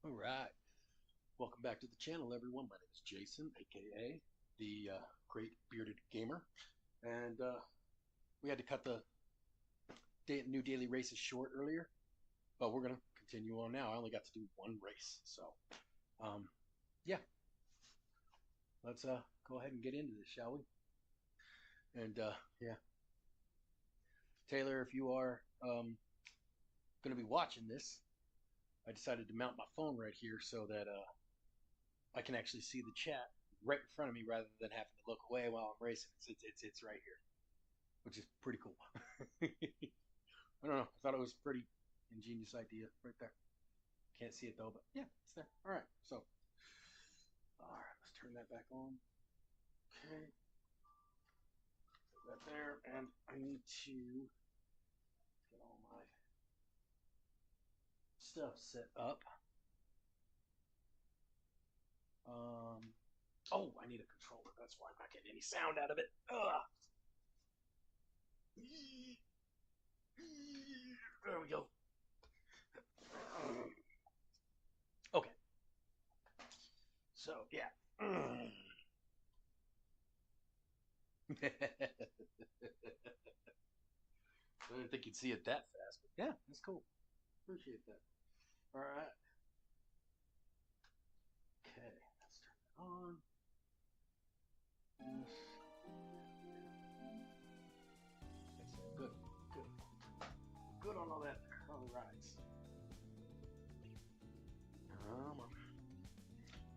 All right. Welcome back to the channel, everyone. My name is Jason, aka the Great Bearded Gamer, and we had to cut the new daily races short earlier, but we're gonna continue on now. I only got to do one race, so yeah. Let's go ahead and get into this, shall we? And yeah, Taylor, if you are gonna be watching this, I decided to mount my phone right here so that I can actually see the chat right in front of me rather than having to look away while I'm racing. It's right here, which is pretty cool. I don't know. I thought it was a pretty ingenious idea right there. Can't see it though, but yeah, it's there. All right. So, all right, let's turn that back on. Okay. Put that there, and I need to get all my stuff set up. Oh, I need a controller. That's why I'm not getting any sound out of it. Ugh. There we go. Okay. So, yeah. I didn't think you'd see it that fast, but yeah, that's cool. Appreciate that. All right. Okay, let's turn it on. Good, good, good on all that. All the rides.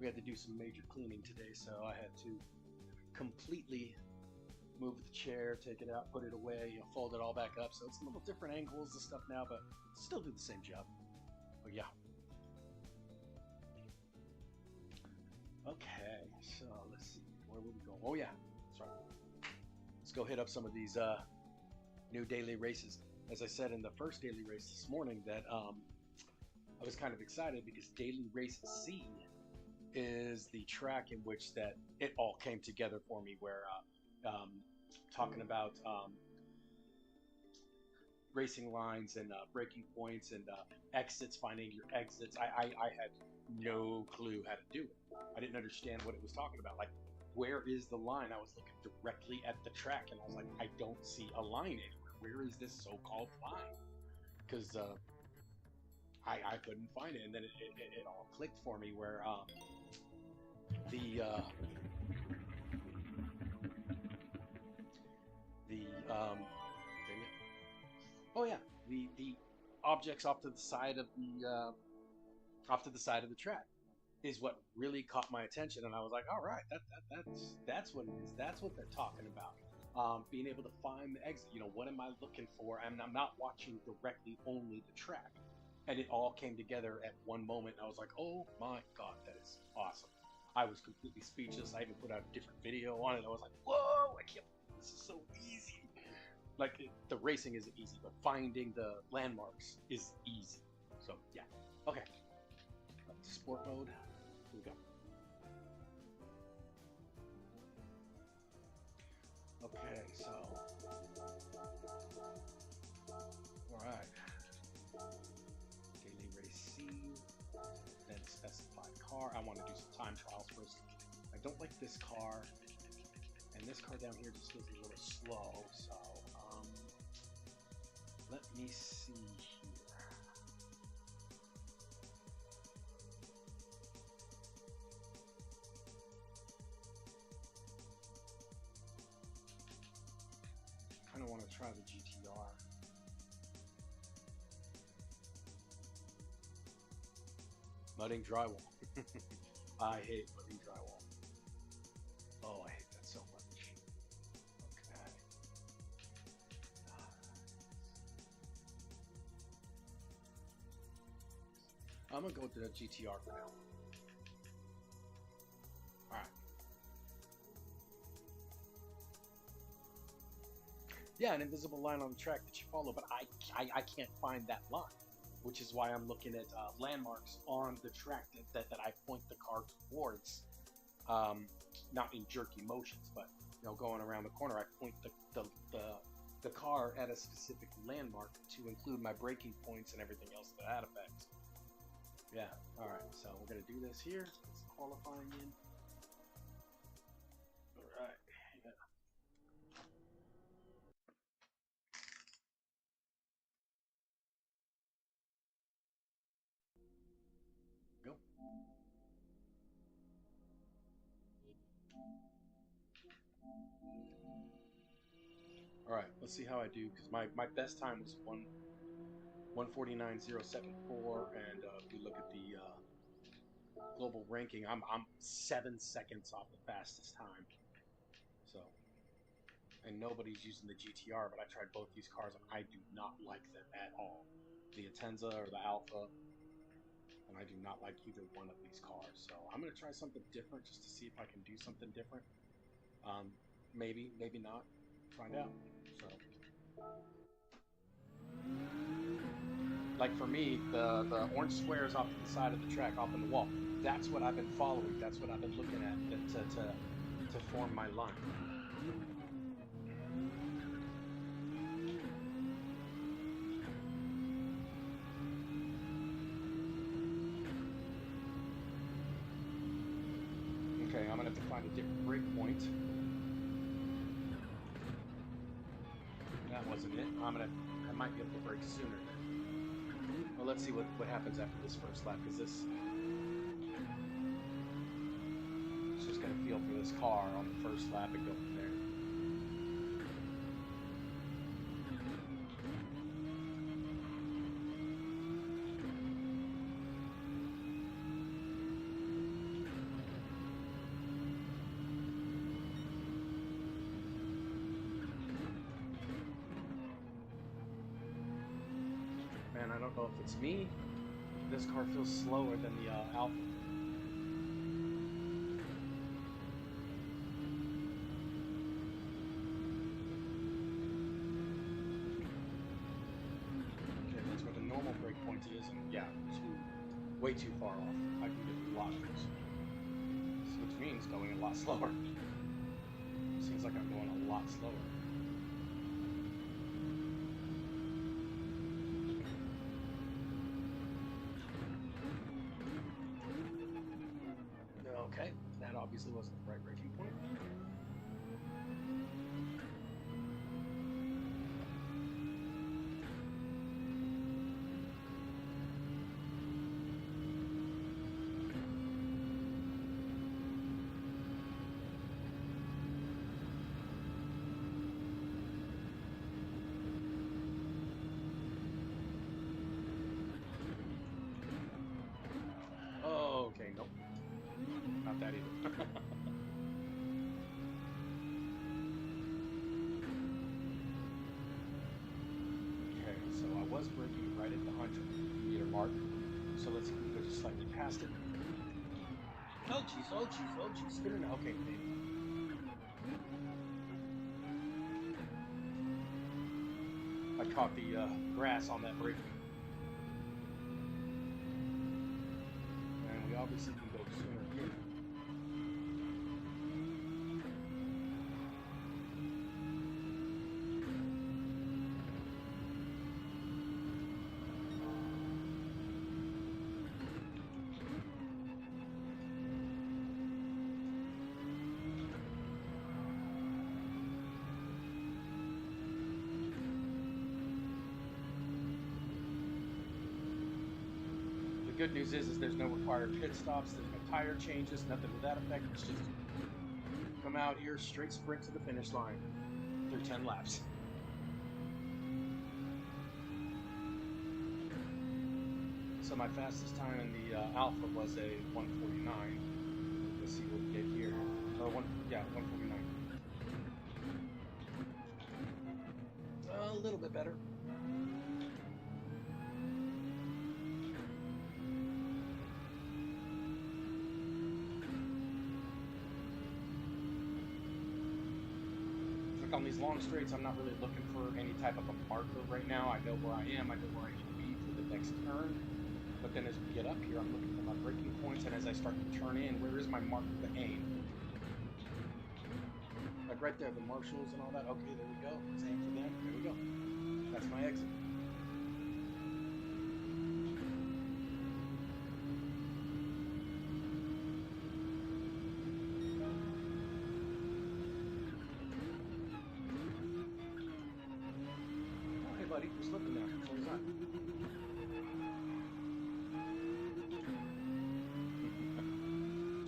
We had to do some major cleaning today, so I had to completely move the chair, take it out, put it away, fold it all back up. So it's a little different angles and stuff now, but still do the same job. But yeah. Okay, so let's see. Where will we go? Oh yeah, that's right. Let's go hit up some of these new daily races. As I said in the first daily race this morning, that I was kind of excited because Daily Race C is the track in which that it all came together for me, where talking about racing lines and breaking points and exits, finding your exits. I had no clue how to do it. I didn't understand what it was talking about. Like, where is the line? I was looking directly at the track and I was like, I don't see a line anywhere. Where is this so-called line? Because I couldn't find it, and then it all clicked for me where the oh yeah, the objects off to the side of the track is what really caught my attention, and I was like, all right, that's what it is. That's what they're talking about. Being able to find the exit. What am I looking for? I'm not watching directly only the track, and it all came together at one moment. And I was like, oh my god, that is awesome. I was completely speechless. I even put out a different video on it. I was like, whoa, I can't believe this is so easy. Like, the racing isn't easy, but finding the landmarks is easy. So yeah, okay. Sport mode. Here we go. Okay, so all right. Daily race C, then specified car. I want to do some time trials first. I don't like this car, and this car down here just feels a little slow. So let me see here. I kind of want to try the GTR. Mudding drywall. I hate mudding drywall. Oh, I hate that so much. Okay. I'm gonna go with the GTR for now. Alright. Yeah, an invisible line on the track that you follow, but I can't find that line, which is why I'm looking at landmarks on the track that I point the car towards, not in jerky motions, but going around the corner. I point the car at a specific landmark to include my braking points and everything else to that effect. Yeah. All right. So we're gonna do this here. It's qualifying in. All right. Yeah. Go. All right. Let's see how I do because my best time was 1:49.074, and if we look at the global ranking, I'm 7 seconds off the fastest time. So, and nobody's using the GTR, but I tried both these cars and I do not like them at all. The Atenza or the Alpha, and I do not like either one of these cars. So I'm gonna try something different just to see if I can do something different. Maybe, maybe not. Find out. So, like for me, the orange squares off to the side of the track, off on the wall. That's what I've been following. That's what I've been looking at to form my line. Okay, I'm gonna have to find a different break point. That wasn't it. I might be able to break sooner then. Well, let's see what happens after this first lap, because it's just gonna feel for this car on the first lap and go from there. Man, I don't know if it's me. This car feels slower than the Alpha. Okay, that's where the normal brake point is, and yeah, way too far off. I can get a lot closer. Which means going a lot slower. Seems like I'm going a lot slower. Okay, that obviously wasn't the right braking point. Oh, okay, nope. Not that either. Okay, so I was braking right at the 100-meter mark. So let's see if we can go just slightly past it. Oh jeez, oh jeez, oh jeez, spinning. Okay, maybe. I caught the grass on that brake. And we obviously can go sooner here. The good news is there's no required pit stops, there's no tire changes, nothing to that effect. It's just come out here, straight sprint to the finish line through 10 laps. So my fastest time in the Alpha was a 1:49. Let's see what we get here. 1:49. A little bit better. On these long straights, I'm not really looking for any type of a marker right now. I know where I am. I know where I need to be for the next turn. But then as we get up here, I'm looking for my braking points, and as I start to turn in, where is my marker to aim? Like right there, the marshals and all that. Okay, there we go. Let's aim for them. There we go. That's my exit. buddy, you're slipping now. So he's not.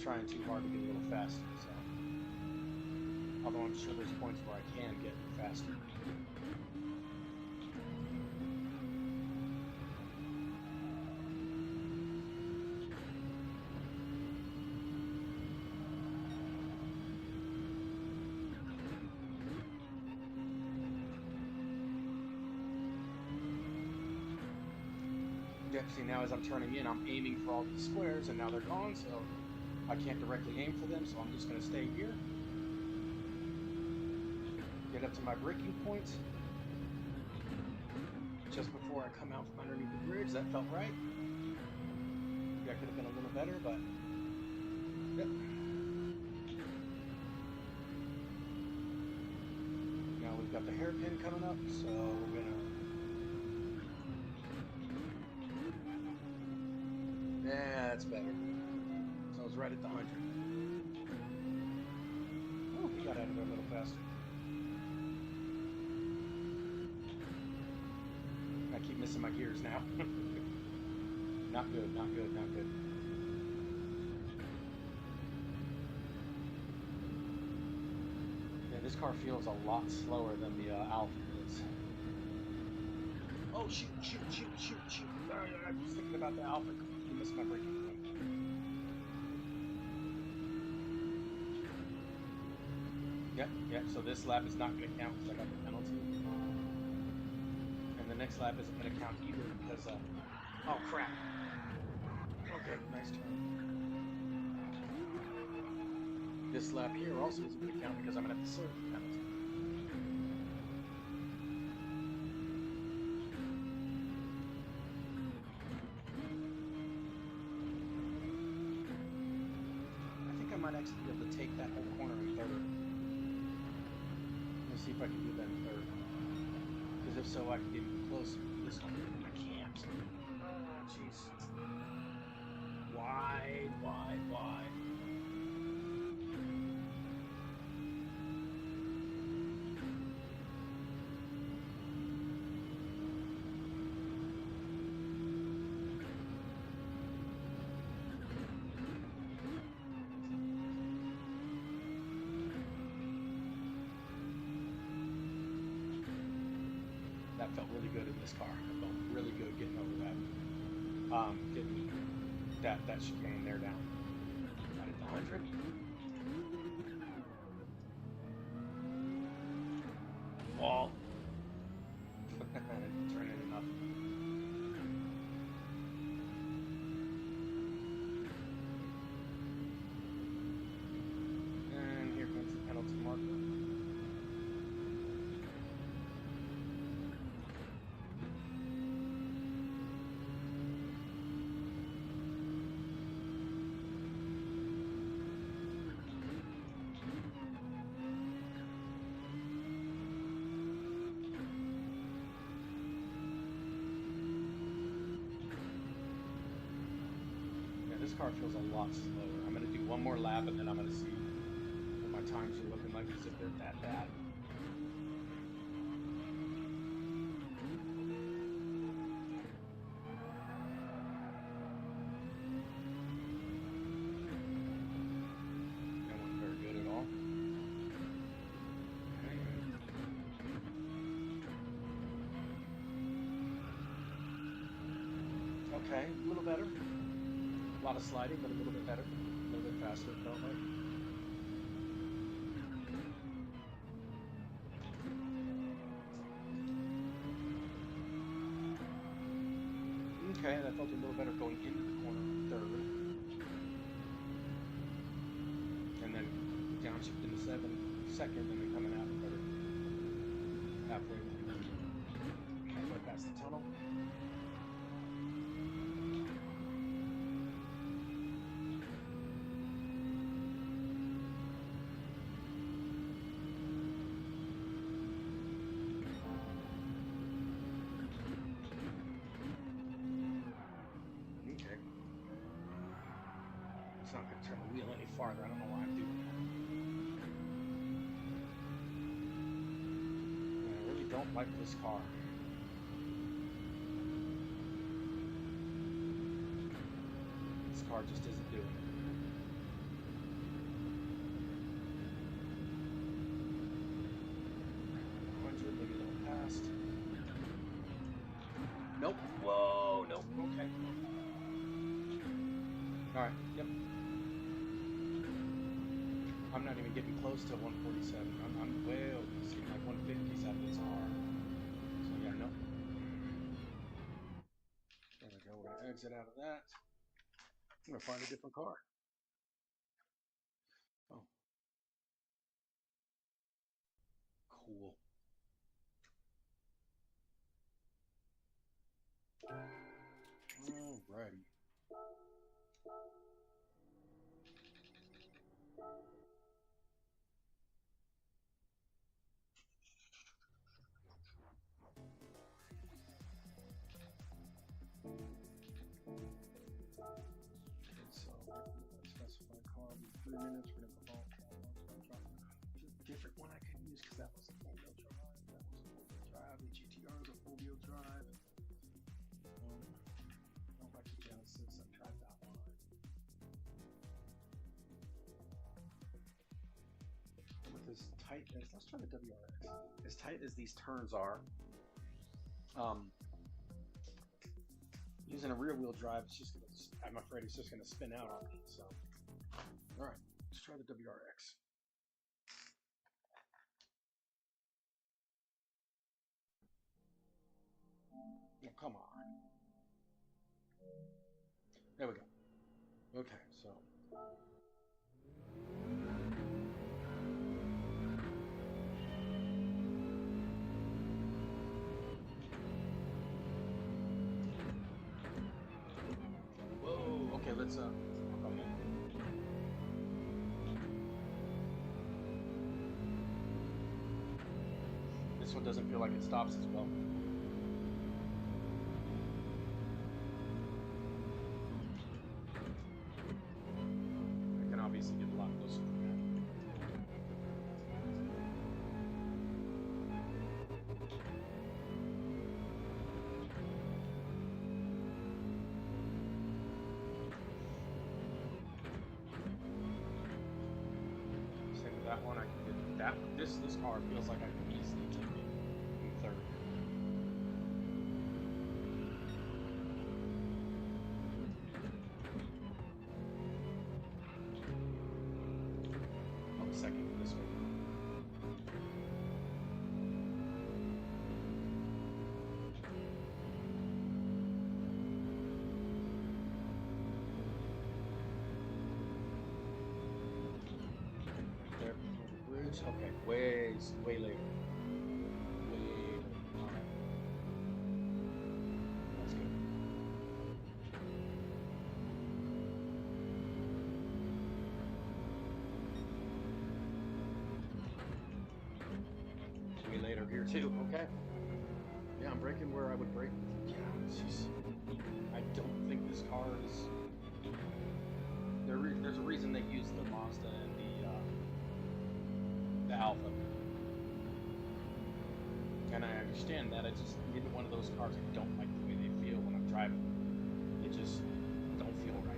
Trying too hard to get a little faster, so. Although I'm sure there's points where I can get faster. See, now as I'm turning in, I'm aiming for all these squares, and now they're gone, so I can't directly aim for them, so I'm just going to stay here. Get up to my braking point. Just before I come out from underneath the bridge, that felt right. That could have been a little better, but... Yep. Now we've got the hairpin coming up, so we're going to... Yeah, that's better. So I was right at the 100. Oh, we got out of there a little faster. I keep missing my gears now. Not good, not good, not good. Yeah, this car feels a lot slower than the Alpha is. Oh, shoot, shoot, shoot, shoot, shoot. I was thinking about the Alpha. I missed my braking point. Yep, so this lap is not going to count because I got the penalty. And the next lap isn't going to count either because, oh crap. Okay, nice turn. This lap here also isn't going to count because I'm going to have to serve the penalty. Might actually be able to take that whole corner in third. Let's see if I can do that in third. Because if so, I can get even closer to this one. I can't. Oh, jeez. Wide. That felt really good in this car. It felt really good getting over that. Getting that chicane there down. Right at the 100. Wall. Turn it enough. And here comes the penalty marker. This car feels a lot slower. I'm going to do one more lap and then I'm going to see what my times are looking like, as if they're that bad. That wasn't very good at all. Okay, a little better. A lot of sliding, but a little bit better. A little bit faster, it felt like. Okay, that felt a little better going into the corner on third. And then downshift into second, and then coming out third. Halfway past the tunnel. Not going to turn the wheel any farther. I don't know why I'm doing that. I really don't like this car. This car just isn't doing it. Maybe a little past. Nope. Whoa, nope. Okay. Alright, yep. I'm not even getting close to 147. I'm way over. It's like 150s out of this car. So yeah, nope. There we go. We're gonna exit out of that. I'm gonna find a different car. Oh. Cool. Alrighty. So specify car with 3 minutes. We're gonna call there's a different one I can use because that was a four-wheel drive. That was a four-wheel drive. The GTR is a four-wheel drive. I don't like the Genesis. I've tried that one. With as tight as, let's try the WRX. As tight as these turns are, using a rear-wheel drive, it's just gonna, I'm afraid it's just gonna spin out on me. So, all right, let's try the WRX. Oh, come on. There we go. Okay, so. Whoa, okay, let's, okay. This one doesn't feel like it stops as well. I can obviously get a lot closer to that. Same with that one, I can get that one. This car feels like I can easily take it in third. Second for this one. There before the bridge. Okay, way later. Way later. Alright. That's good. Later here too. Okay. Yeah, I'm braking where I would brake. Yeah, it's just, I don't think this car is. There's a reason they use the Mazda and the Alpha, and I understand that. I just neither one of those cars. I don't like the way they feel when I'm driving. They just don't feel right.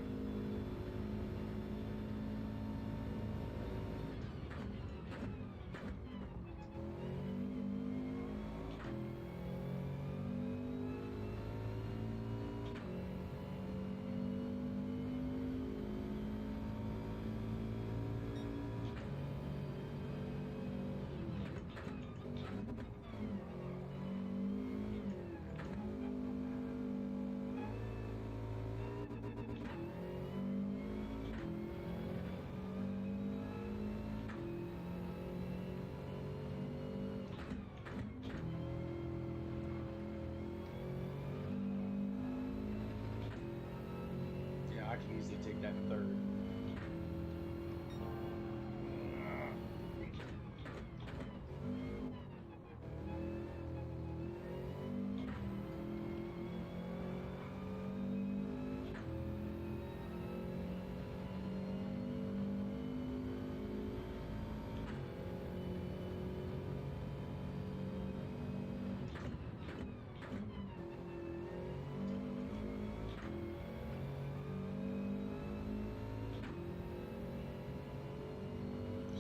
I can easily take that third.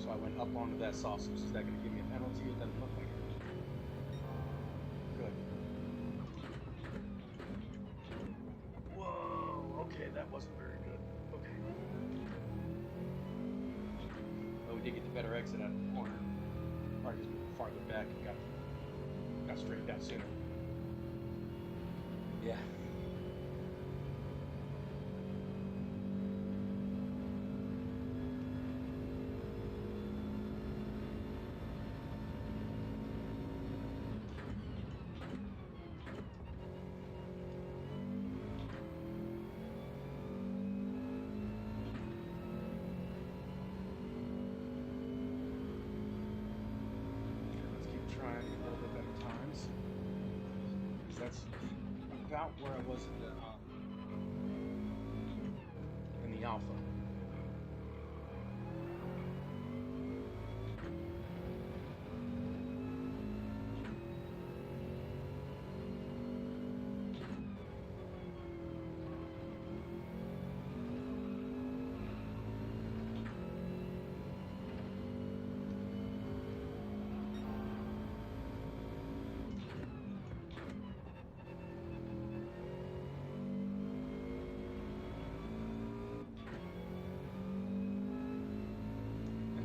So I went up onto that sausage. Is that going to give me a penalty? It doesn't look like it. Good. Whoa, okay, that wasn't very good. Okay. Oh, we did get the better exit out of the corner. Probably just moved farther back and got straightened out sooner. Yeah. That's about where I was in the alpha.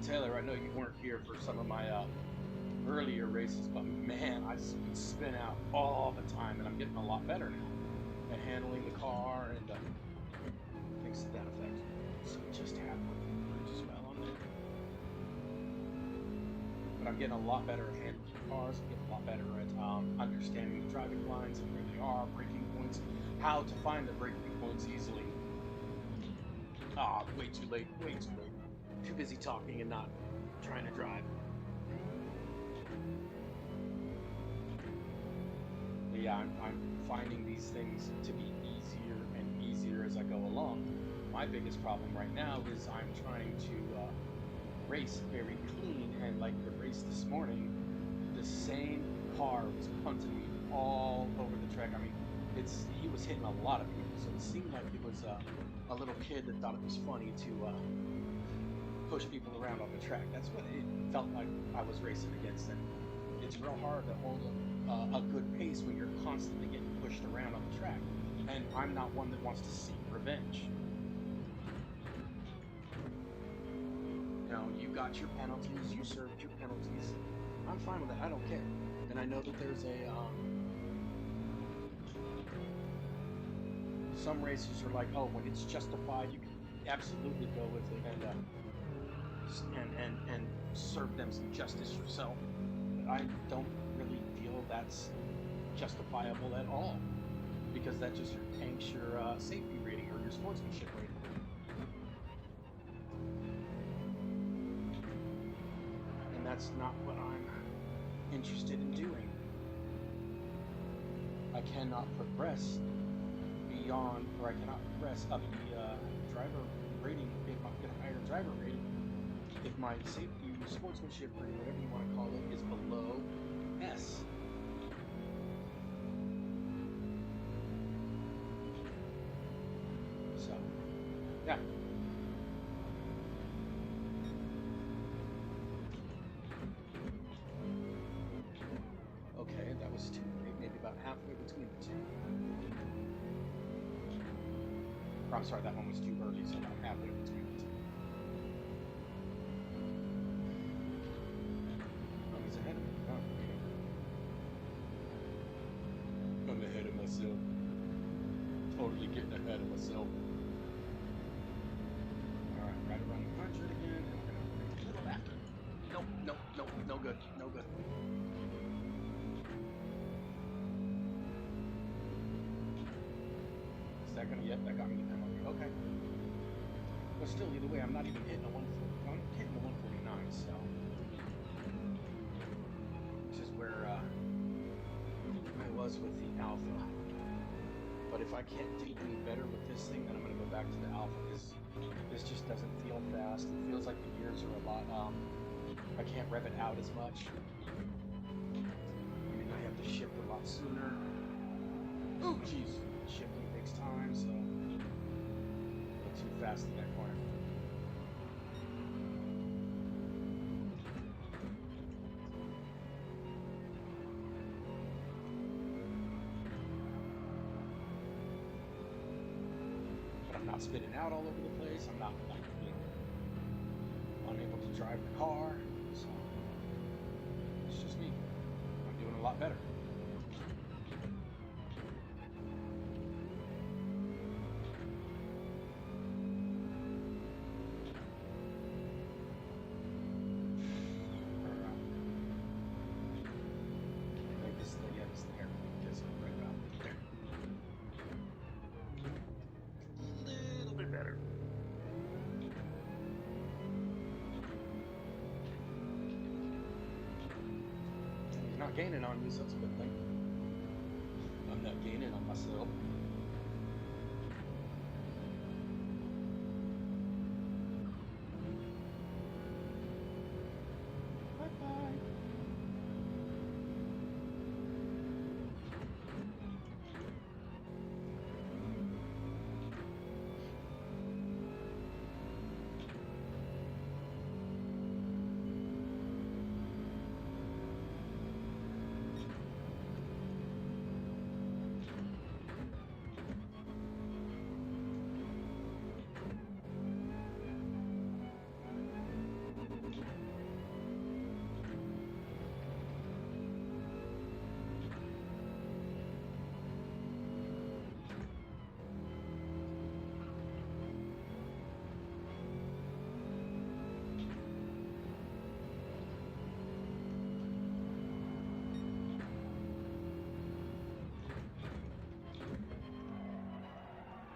Taylor, I know you weren't here for some of my earlier races, but man, I spin out all the time, and I'm getting a lot better now at handling the car and things to that effect. So just halfway just fell on there. But I'm getting a lot better at handling the cars. I'm getting a lot better at understanding the driving lines and where they are, braking points, how to find the braking points easily. Ah, way too late, way too late. Too busy talking and not trying to drive. But yeah, I'm finding these things to be easier and easier as I go along. My biggest problem right now is I'm trying to race very clean, and like the race this morning, the same car was punting me all over the track. I mean, he was hitting a lot of people, so it seemed like it was a little kid that thought it was funny to push people around on the track. That's what it felt like I was racing against, and it's real hard to hold a good pace when you're constantly getting pushed around on the track, and I'm not one that wants to seek revenge. You know, you got your penalties, you served your penalties. I'm fine with that, I don't care. And I know that there's some racers are like, oh, when it's justified, you can absolutely go with it and serve them some justice yourself. But I don't really feel that's justifiable at all, because that just tanks your safety rating or your sportsmanship rating. And that's not what I'm interested in doing. I cannot progress beyond, or I cannot progress up the driver rating, if I get a higher driver rating, if my safety, sportsmanship rating, whatever you want to call it, is below S. So, yeah. Okay, that was too late, maybe about halfway between the two. Or, I'm sorry, that one was too early, so about halfway between the two. Totally getting ahead of myself. Alright, right around the 100 again, and we're gonna make a little after. Nope, nope, nope, no good, no good. Is that gonna, yep, that got me the penalty. Okay. But still, either way, I'm not even hitting a 140. I'm hitting a 149, so. Which is where I was with the Alpha. But if I can't do any better with this thing, then I'm going to go back to the Alpha, because this just doesn't feel fast. It feels like the gears are a lot, I can't rev it out as much. I mean, I have to shift a lot sooner. Oh, jeez. Shifting takes time, so a little too fast in that corner. not spitting out all over the place. I'm not like unable to drive the car. So it's just me. I'm doing a lot better. Not gaining on me, so that's a good thing. I'm not gaining on myself. Bye-bye.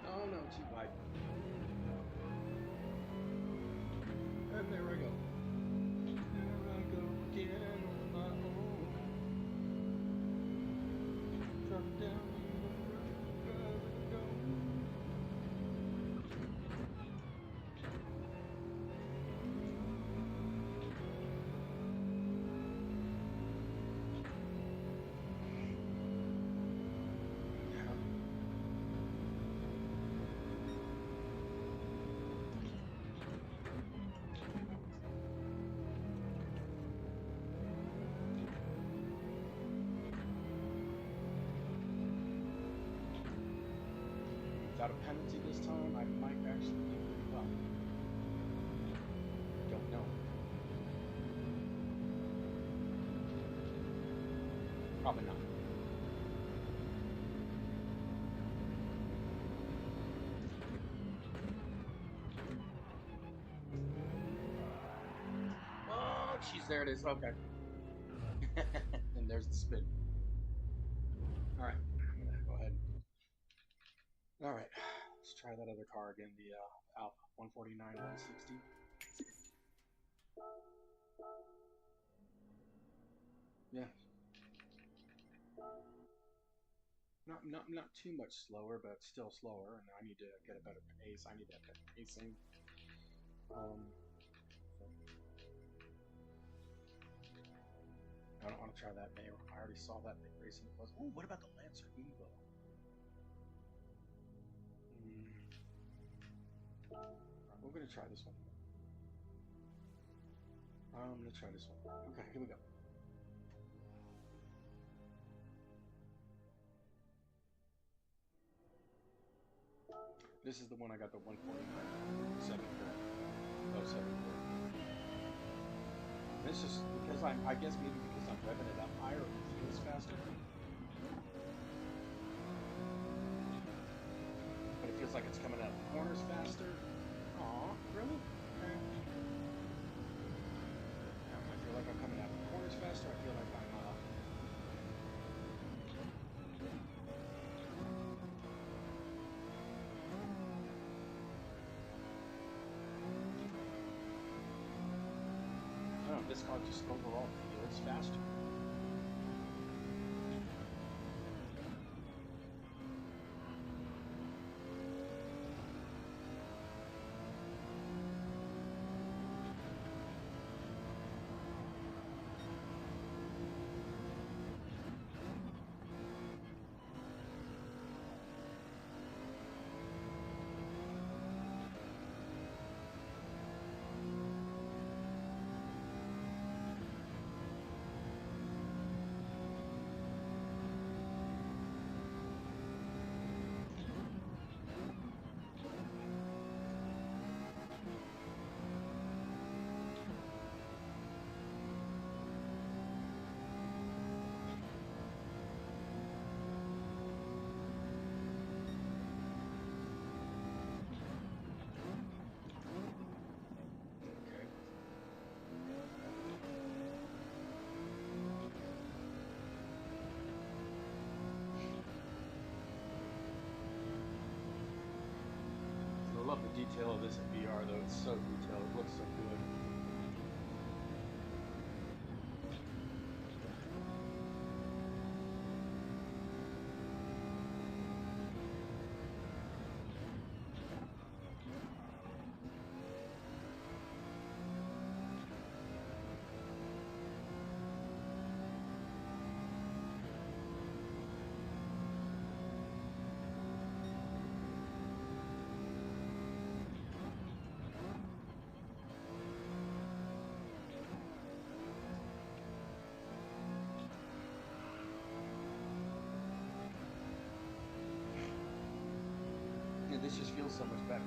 Oh no, too wide. And there I go. There I go again on my own. Drop down the road. Without a penalty this time, I might actually do pretty well. Don't know. Probably not. Oh, jeez, there it is. Okay. And there's the spin. All right, I'm gonna go ahead. All right, let's try that other car again, the Alpha 149 160. Yeah. Not too much slower, but still slower, and I need to get a better pace. I need that better pacing. I don't want to try that May. I already saw that big racing. It was. Oh, what about the Lancer Evo? Right, we're gonna try this one. I'm gonna try this one. Okay, here we go. This is the one I got the 149 7 for. Oh, 7 for. This is because I guess maybe because I'm revving it up higher, it feels faster. But it feels like it's coming out of the corners faster. Aw, really? Okay. I feel like I'm coming out of the corners faster. I feel like I'm this car just overall feels faster. love the detail of this in VR though. It's so detailed. It looks so good. This just feels so much better.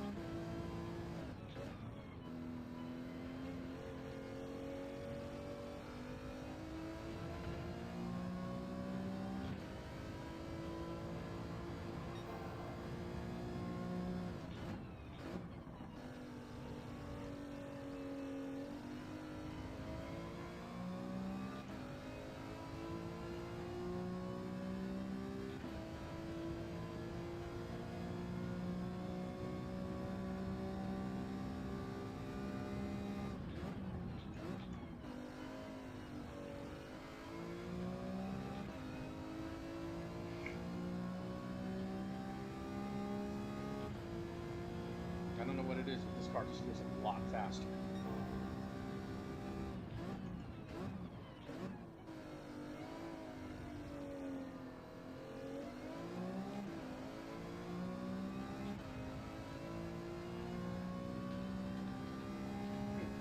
I don't know what it is, but this car just feels a lot faster.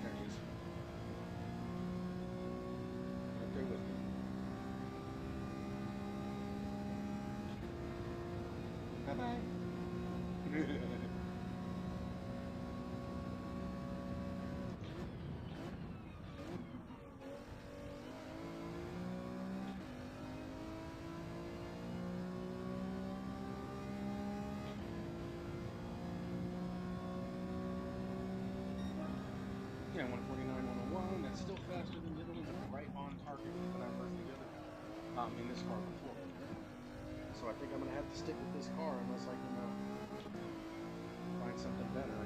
There he is. Right there with me. Bye-bye. Yeah, 149, 101, that's still faster than the other ones, right on target when I first the other in this car before. So I think I'm going to have to stick with this car unless I can find something better. I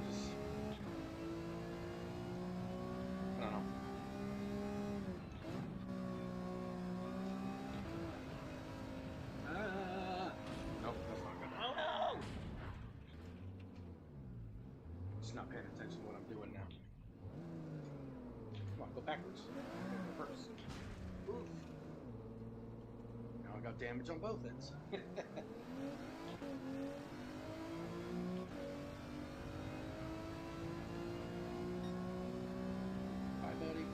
don't know. Nope, that's not good. Oh no! Just not paying attention to what I'm doing now. Come on, go backwards. Go first. Oof. Now I got damage on both ends. Bye, buddy.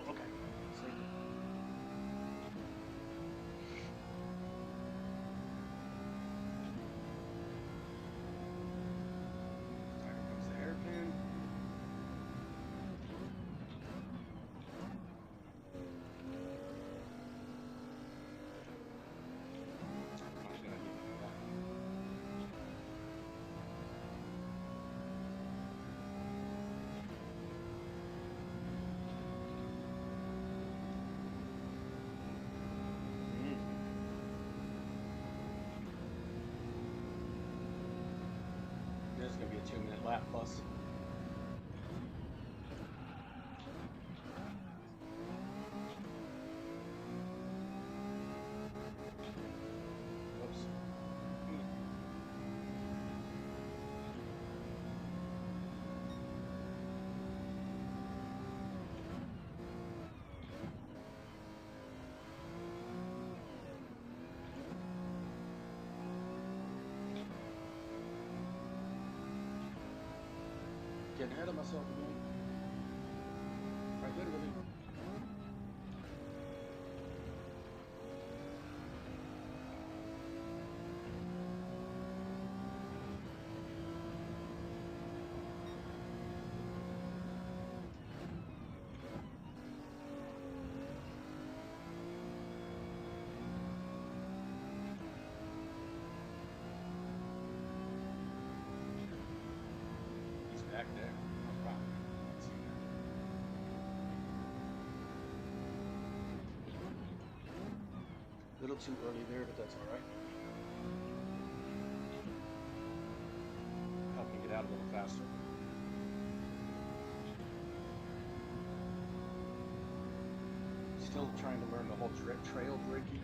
Okay. Sleep. There comes the hairpin. I'm gonna need that. This is going to be a 2-minute lap plus. Whoops. Getting ahead of myself again. Right, literally. too early there, but that's all right. Help me get out a little faster. Still trying to learn the whole trail braking.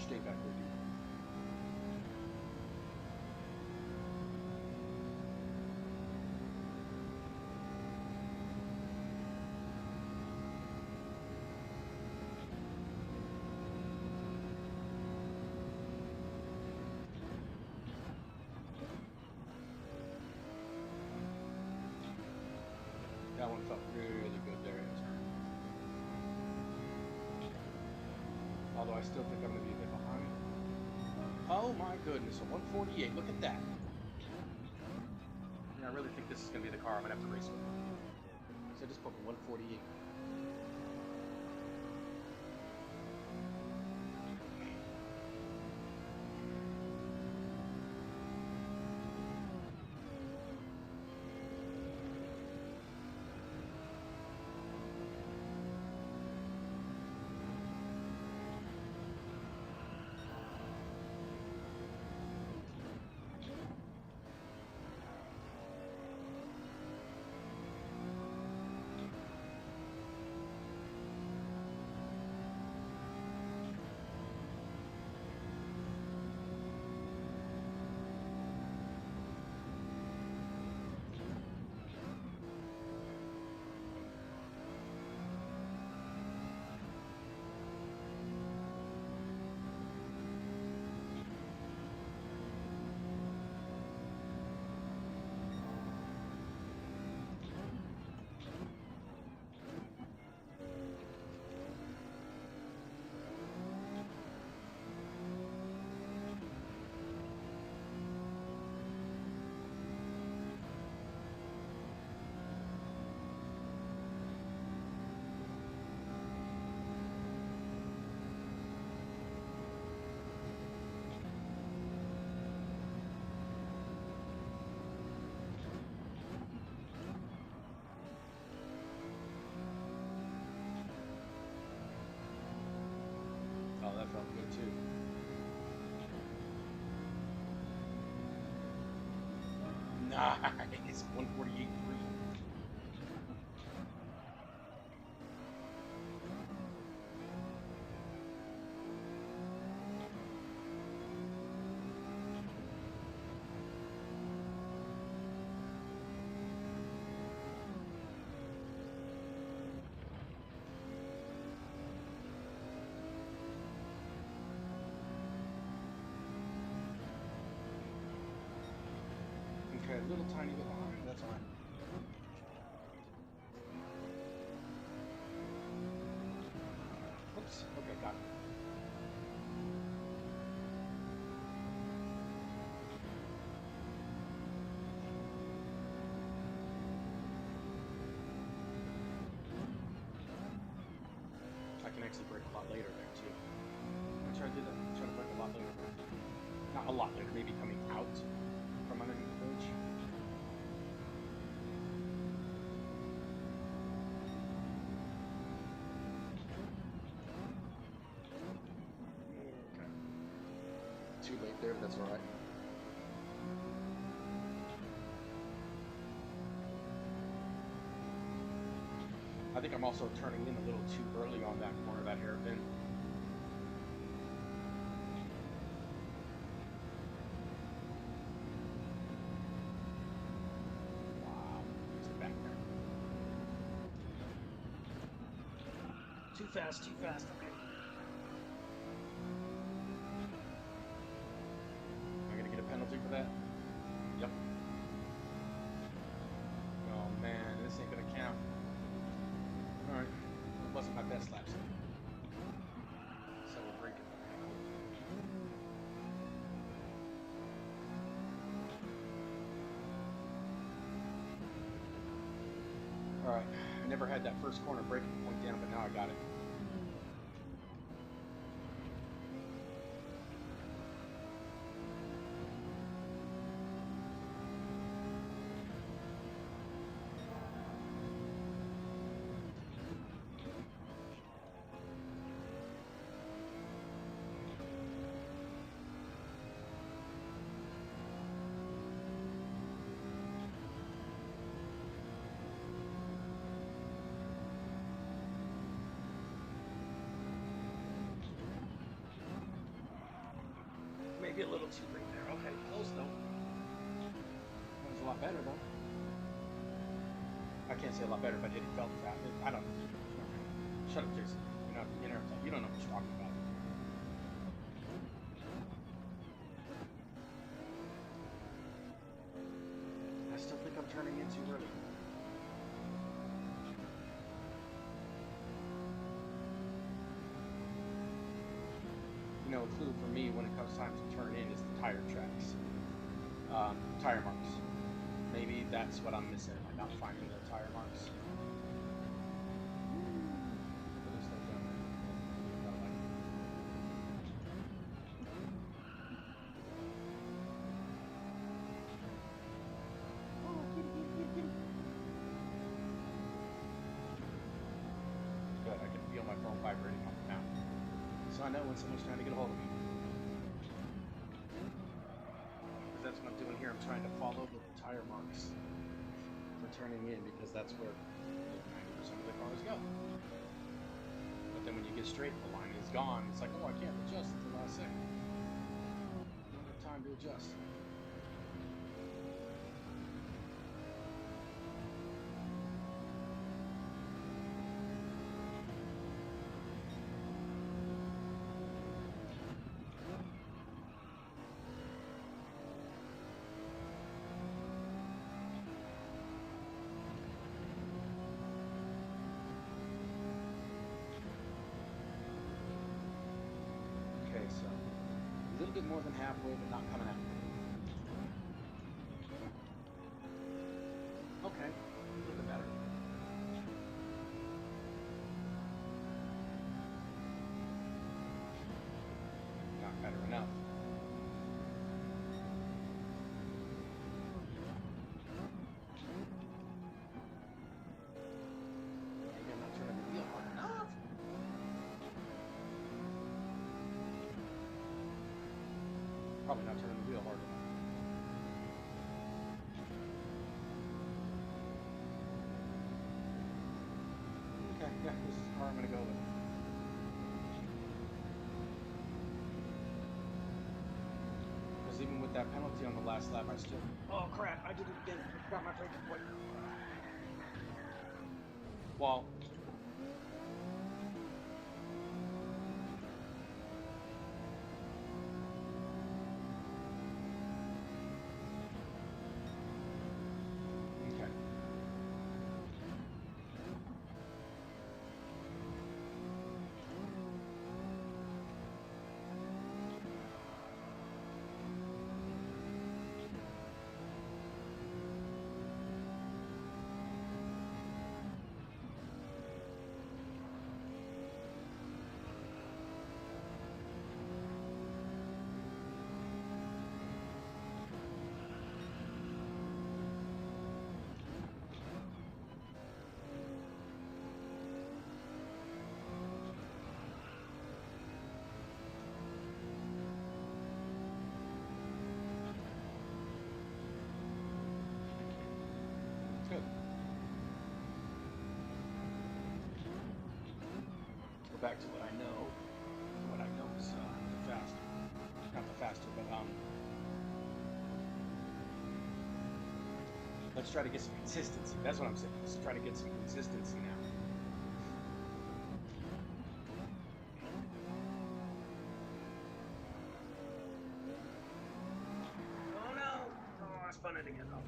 Stay back with you. That one felt really good there. Although I still think I'm going to be a bit behind. Oh my goodness, a 148, look at that. Yeah, I really think this is going to be the car I'm going to have to race with. So I just put 148. Oh, that felt good too. Nice, 148.3. Okay, a little tiny bit behind, that's fine. Oops, okay, got it. I can actually brake a lot later there too. I try to do that, try to brake a lot later. Not a lot later, maybe coming out from underneath the bridge. Too late there, but that's all right. I think I'm also turning in a little too early on that corner, that hairpin. Wow, it's back there. Too fast, okay. Penalty for that? Yep. Oh man, this ain't gonna count. Alright, it wasn't my best lap. So we're breaking. Alright, I never had that first corner braking point down, but now I got it. Maybe a little too late there. Okay, close though. That was a lot better though. I can't say a lot better, but it felt fast. I don't know. Shut up, Jason. You don't know what you're talking about. I still think I'm turning in too early. You know, a clue for me when it comes time to turn in is the tire tracks, tire marks. Maybe that's what I'm missing. I'm not finding the tire marks. Good, I can feel my phone vibrating on the now. So I know when someone's trying to get a hold of me. Because that's what I'm doing here. I'm trying to follow the tire marks for turning in, because that's where 90% of the cars go. But then when you get straight, the line is gone. It's like, oh, I can't adjust at the last second. I don't have time to adjust. So a little bit more than halfway, but not coming out. Okay, a little bit better. Not better enough. Maybe I'm not turning the wheel hard enough. Probably not turning the wheel hard enough. Okay, yeah, this is the car I'm going to go with. Because even with that penalty on the last lap, I still... Oh, crap, I did it again. I forgot my braking point. Well... Good. Go back to what I know. What I know is the faster. Not the faster, but let's try to get some consistency. That's what I'm saying. Let's try to get some consistency now. Oh no! Oh, I spun it again. Oh.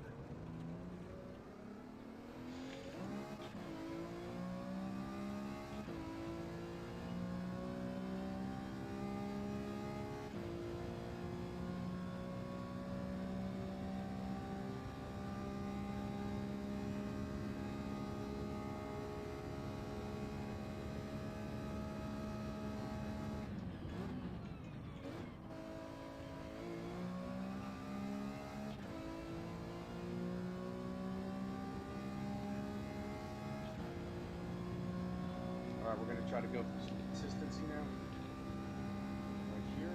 All right, we're going to try to go for some consistency now. Right here.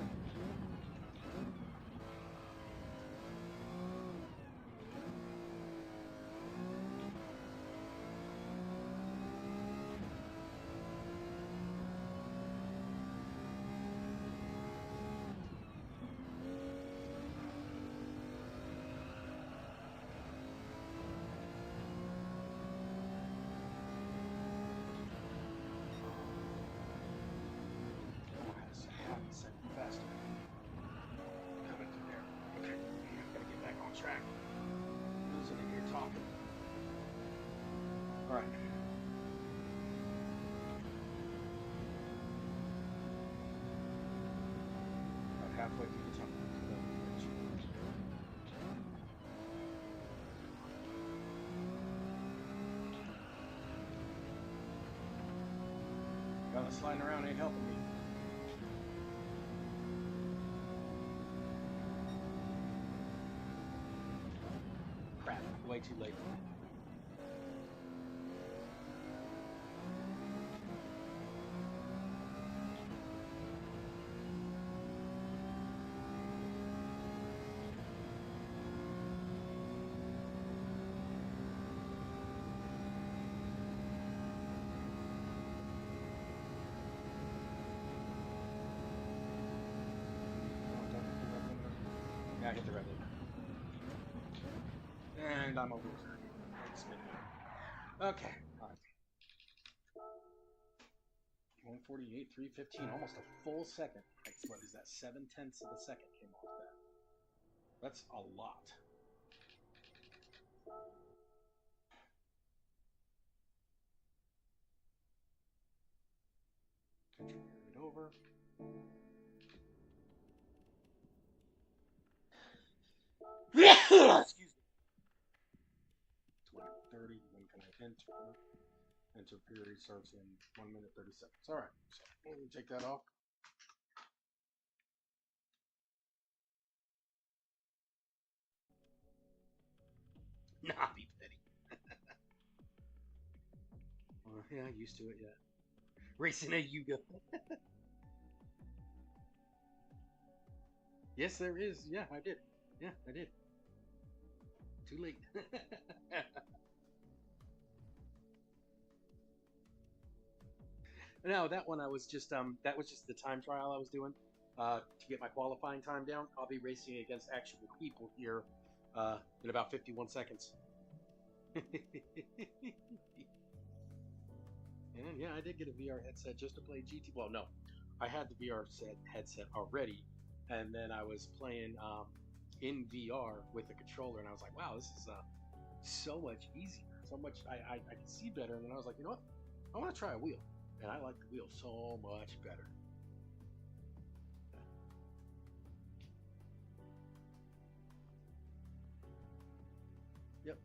Sliding around ain't helping me. Crap, way too late. Yeah, I hit the red light. And I'm a loser. Okay. All right. 148, 315, almost a full second. What is that? 7/10 of a second came off that. That's a lot. Carry it over. Excuse me. 2030. When can I enter? Enter period starts in 1 minute 30 seconds. All right. So let me take that off. Nah, be petty. Yeah, used to it. Yeah. Racing a Yuga. Yes, there is. Yeah, I did. Yeah, I did. Too late. No, that one I was just that was just the time trial I was doing to get my qualifying time down. I'll be racing against actual people here in about 51 seconds. And yeah, I did get a VR headset just to play GT. Well, no, I had the VR headset already, and then I was playing in VR with the controller, and I was like, wow, this is so much easier. So much, I can see better. And then I was like, you know what? I want to try a wheel. And I like the wheel so much better. Yep.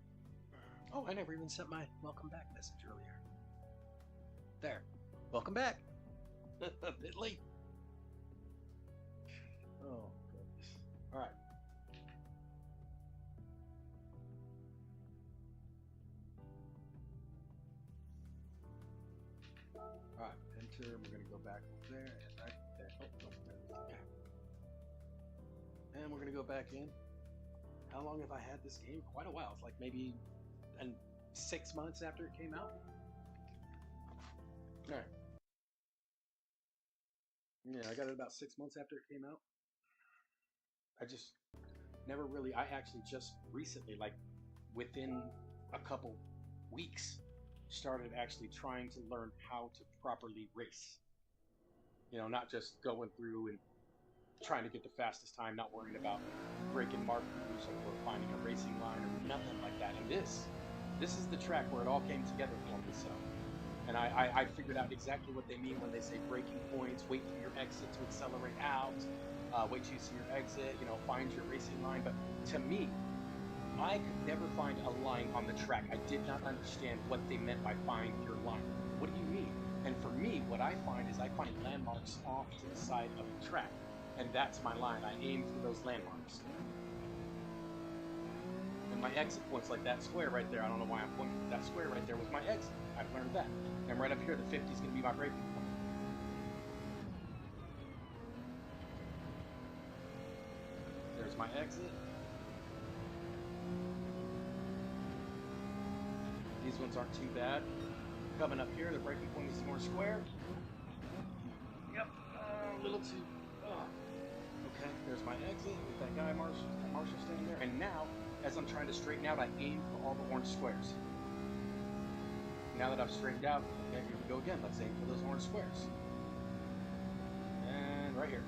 Oh, I never even sent my welcome back message earlier. There. Welcome back. A bit late. Oh, goodness. All right. All right. Enter. We're going to go back over there. And right there. Oh, there. And we're going to go back in. How long have I had this game? Quite a while. It's like maybe 6 months after it came out. All right. Yeah, I got it about 6 months after it came out. I just never really, I actually just recently, like within a couple weeks, started actually trying to learn how to properly race. You know, not just going through and trying to get the fastest time, not worrying about breaking markers or finding a racing line or nothing like that. And this is the track where it all came together for me. So, and I figured out exactly what they mean when they say breaking points, wait for your exit to accelerate out, wait till you see your exit, you know, find your racing line. But to me, I could never find a line on the track. I did not understand what they meant by find your line. What do you mean? And for me, what I find is I find landmarks off to the side of the track. And that's my line. I aim for those landmarks. And my exit points, like that square right there, I don't know why I'm pointing. That square right there was my exit. I've learned that. And right up here, the 50 is going to be my breaking point. There's my exit. These ones aren't too bad. Coming up here, the breaking point is more square. Yep, a little too. Okay, there's my exit with that guy Marshall standing there. And now, as I'm trying to straighten out, I aim for all the orange squares. Now that I've straightened out, okay, here we go again. Let's aim for those orange squares. And right here.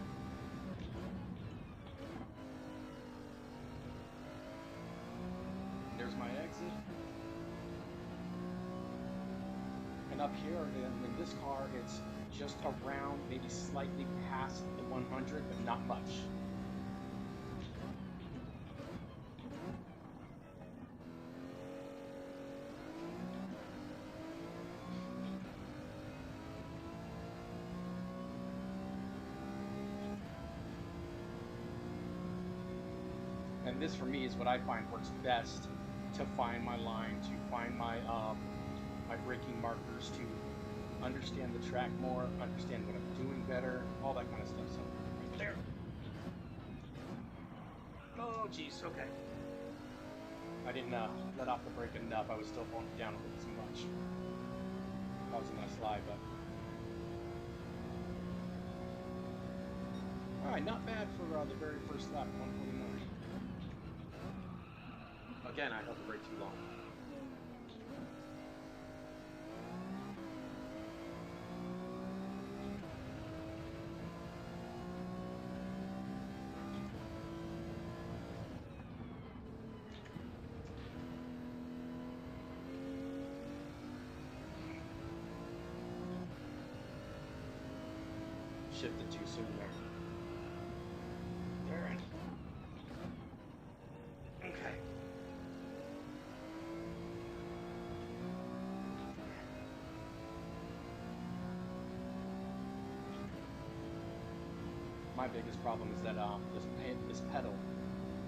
There's my exit. And up here, in this car, it's just around, maybe slightly past the 100, but not much. And this for me is what I find works best to find my line, to find my my braking markers, to understand the track more, understand what I'm doing better, all that kind of stuff. So right there. Oh geez, okay. I didn't let off the brake enough. I was still pulling it down a little too much. I wasn't gonna slide, but all right, not bad for the very first lap, 149. Again, I held the brake too long. Shifted too soon there. Okay. My biggest problem is that this pedal,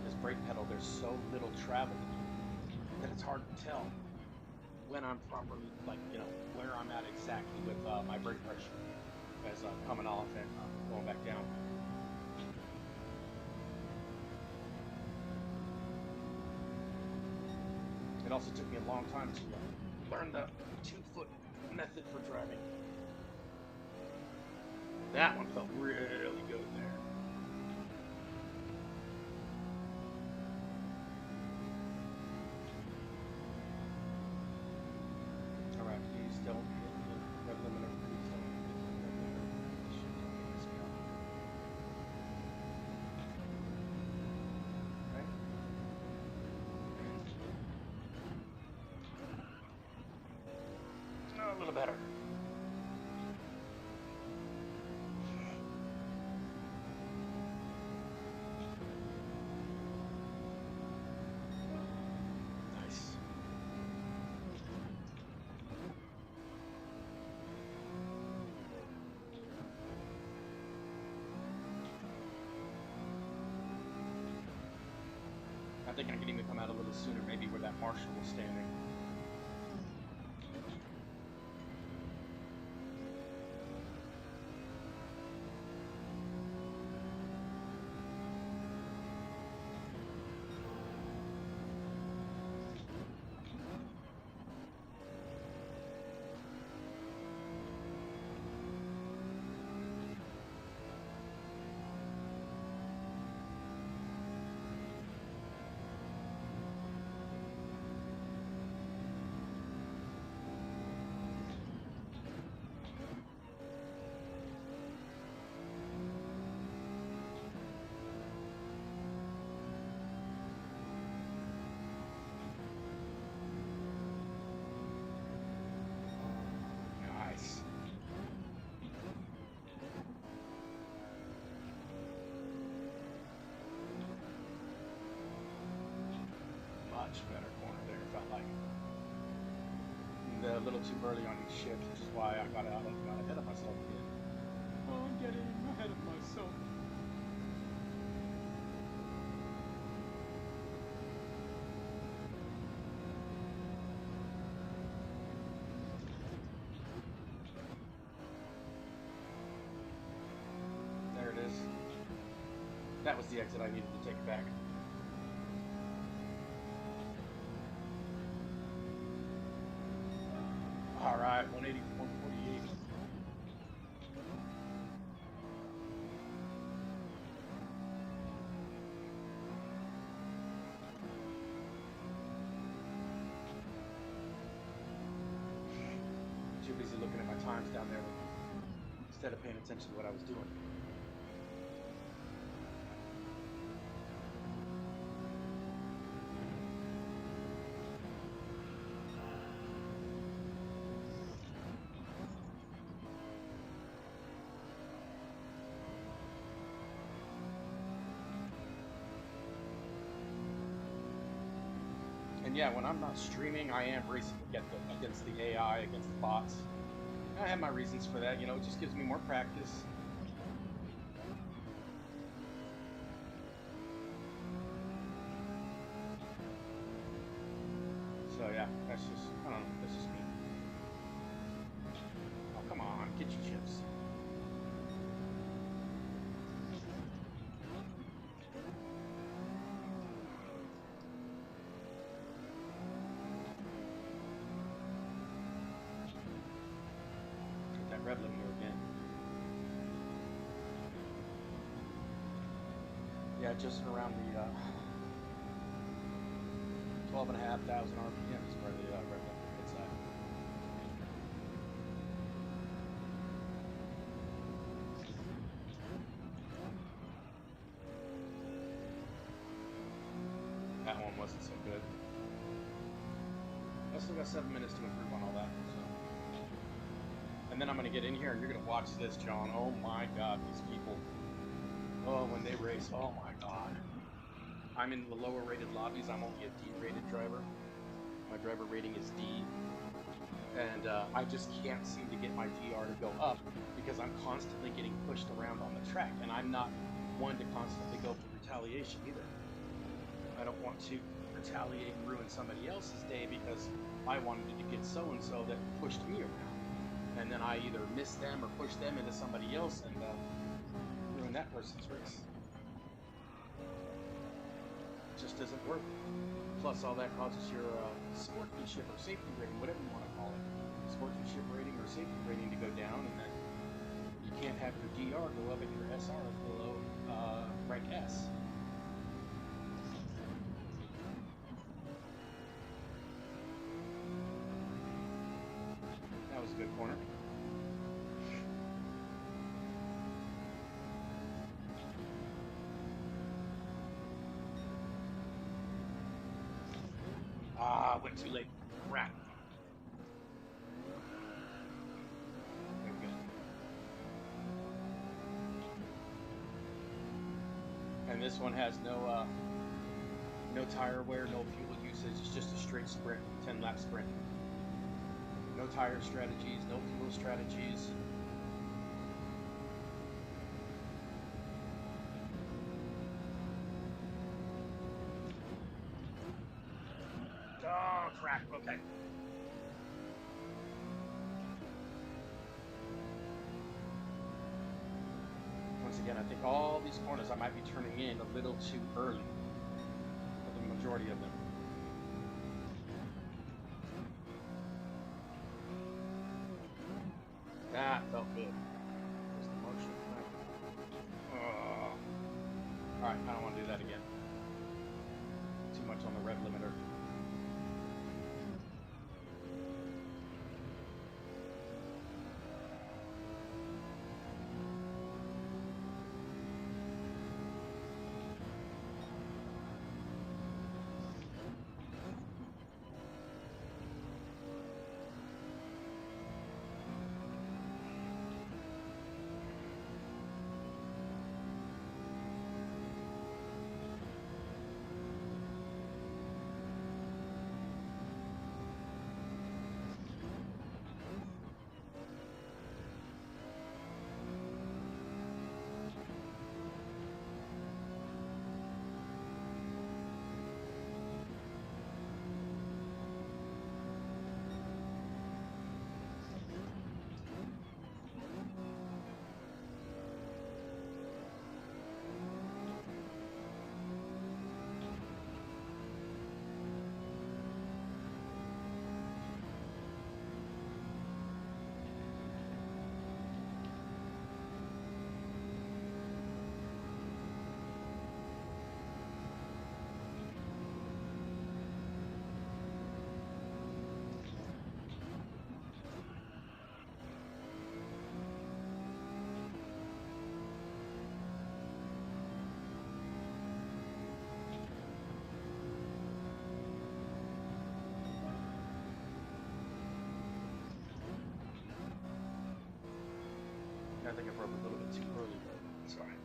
this brake pedal, there's so little travel that it's hard to tell when I'm properly, like, you know, where I'm at exactly with my brake pressure as I'm coming off and going back down. It also took me a long time to learn the 2-foot method for driving. That one felt really good there. All right, please don't hit the rev limiter. Please don't hit the rev limiter. Okay. A little better. I think I can even come out a little sooner, maybe where that marshal was standing. Much better corner there, felt like. A little too early on each shift, which is why I got ahead of myself again. Oh, I'm getting ahead of myself. There it is. That was the exit I needed to take it back. All right, 180 to 148. Too busy looking at my times down there instead of paying attention to what I was doing. And yeah, when I'm not streaming, I am racing against the AI, against the bots. I have my reasons for that, you know, it just gives me more practice. Yeah, that's just, I don't know, that's just me. Oh, come on, get your chips. Get that red limiter again. Yeah, just around the 12,500 RPM is where the red limiter hits at. That one wasn't so good. I still got 7 minutes to improve on all that. So. And then I'm going to get in here and you're going to watch this, John. Oh my God, these people. Oh, when they race, oh my God. I'm in the lower rated lobbies. I'm only a D rated driver. My driver rating is D. And I just can't seem to get my DR to go up because I'm constantly getting pushed around on the track. And I'm not one to constantly go for retaliation either. I don't want to retaliate and ruin somebody else's day because I wanted to get so-and-so that pushed me around. And then I either miss them or push them into somebody else and ruin that person's race. It just isn't worth it. Plus all that causes your sportsmanship or safety rating, whatever you want to call it. Sportsmanship rating or safety rating to go down, and then you can't have your DR go up and your SR below rank S. That was a good corner. Ah, went too late. Crap. There we go. And this one has no no tire wear, no fuel usage. It's just a straight sprint, 10-lap sprint. No tire strategies, no fuel strategies. Oh, crap. Okay. Once again, I think all these corners I might be turning in a little too early for the majority of them. That felt good. There's the motion. Oh. Alright, I don't want to do that again. Too much on the rev limiter. I think I broke a little bit too early, but it's alright.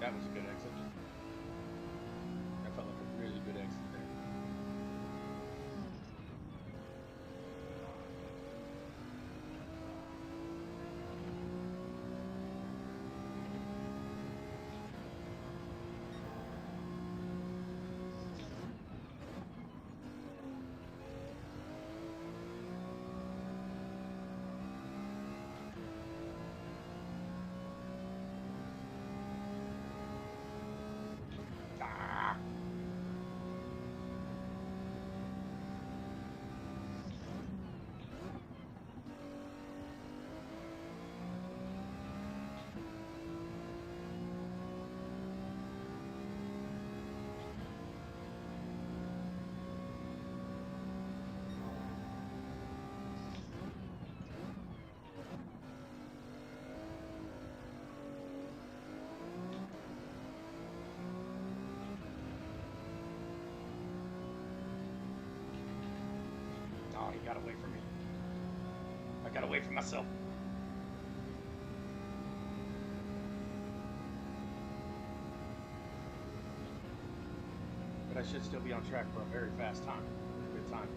That was a good exit. That felt like a really good exit there. He got away from me. I got away from myself. But I should still be on track for a very fast time. Good time.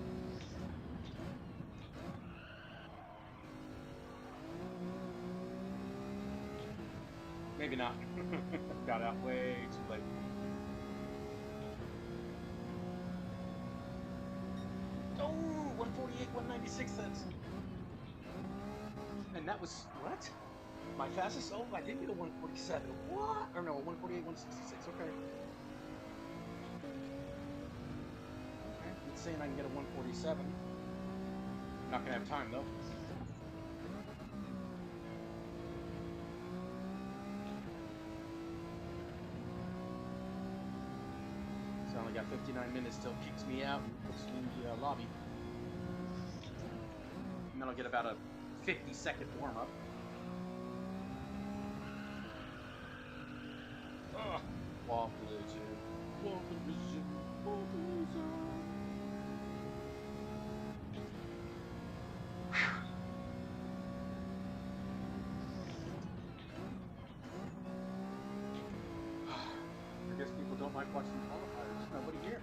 Maybe not. Got out way too late. Oh, 148, 196 cents. And that was, what? My fastest? Oh, I did get a 147. What? Or no, 148, 166. Okay. It's saying I can get a 147. Not gonna have time though. So I only got 59 minutes till kicks me out and puts me in the lobby. And then I'll get about a 50-second warm-up. Wall collision. Wall collision. Wall collision. I guess people don't like watching the qualifiers. There's nobody here.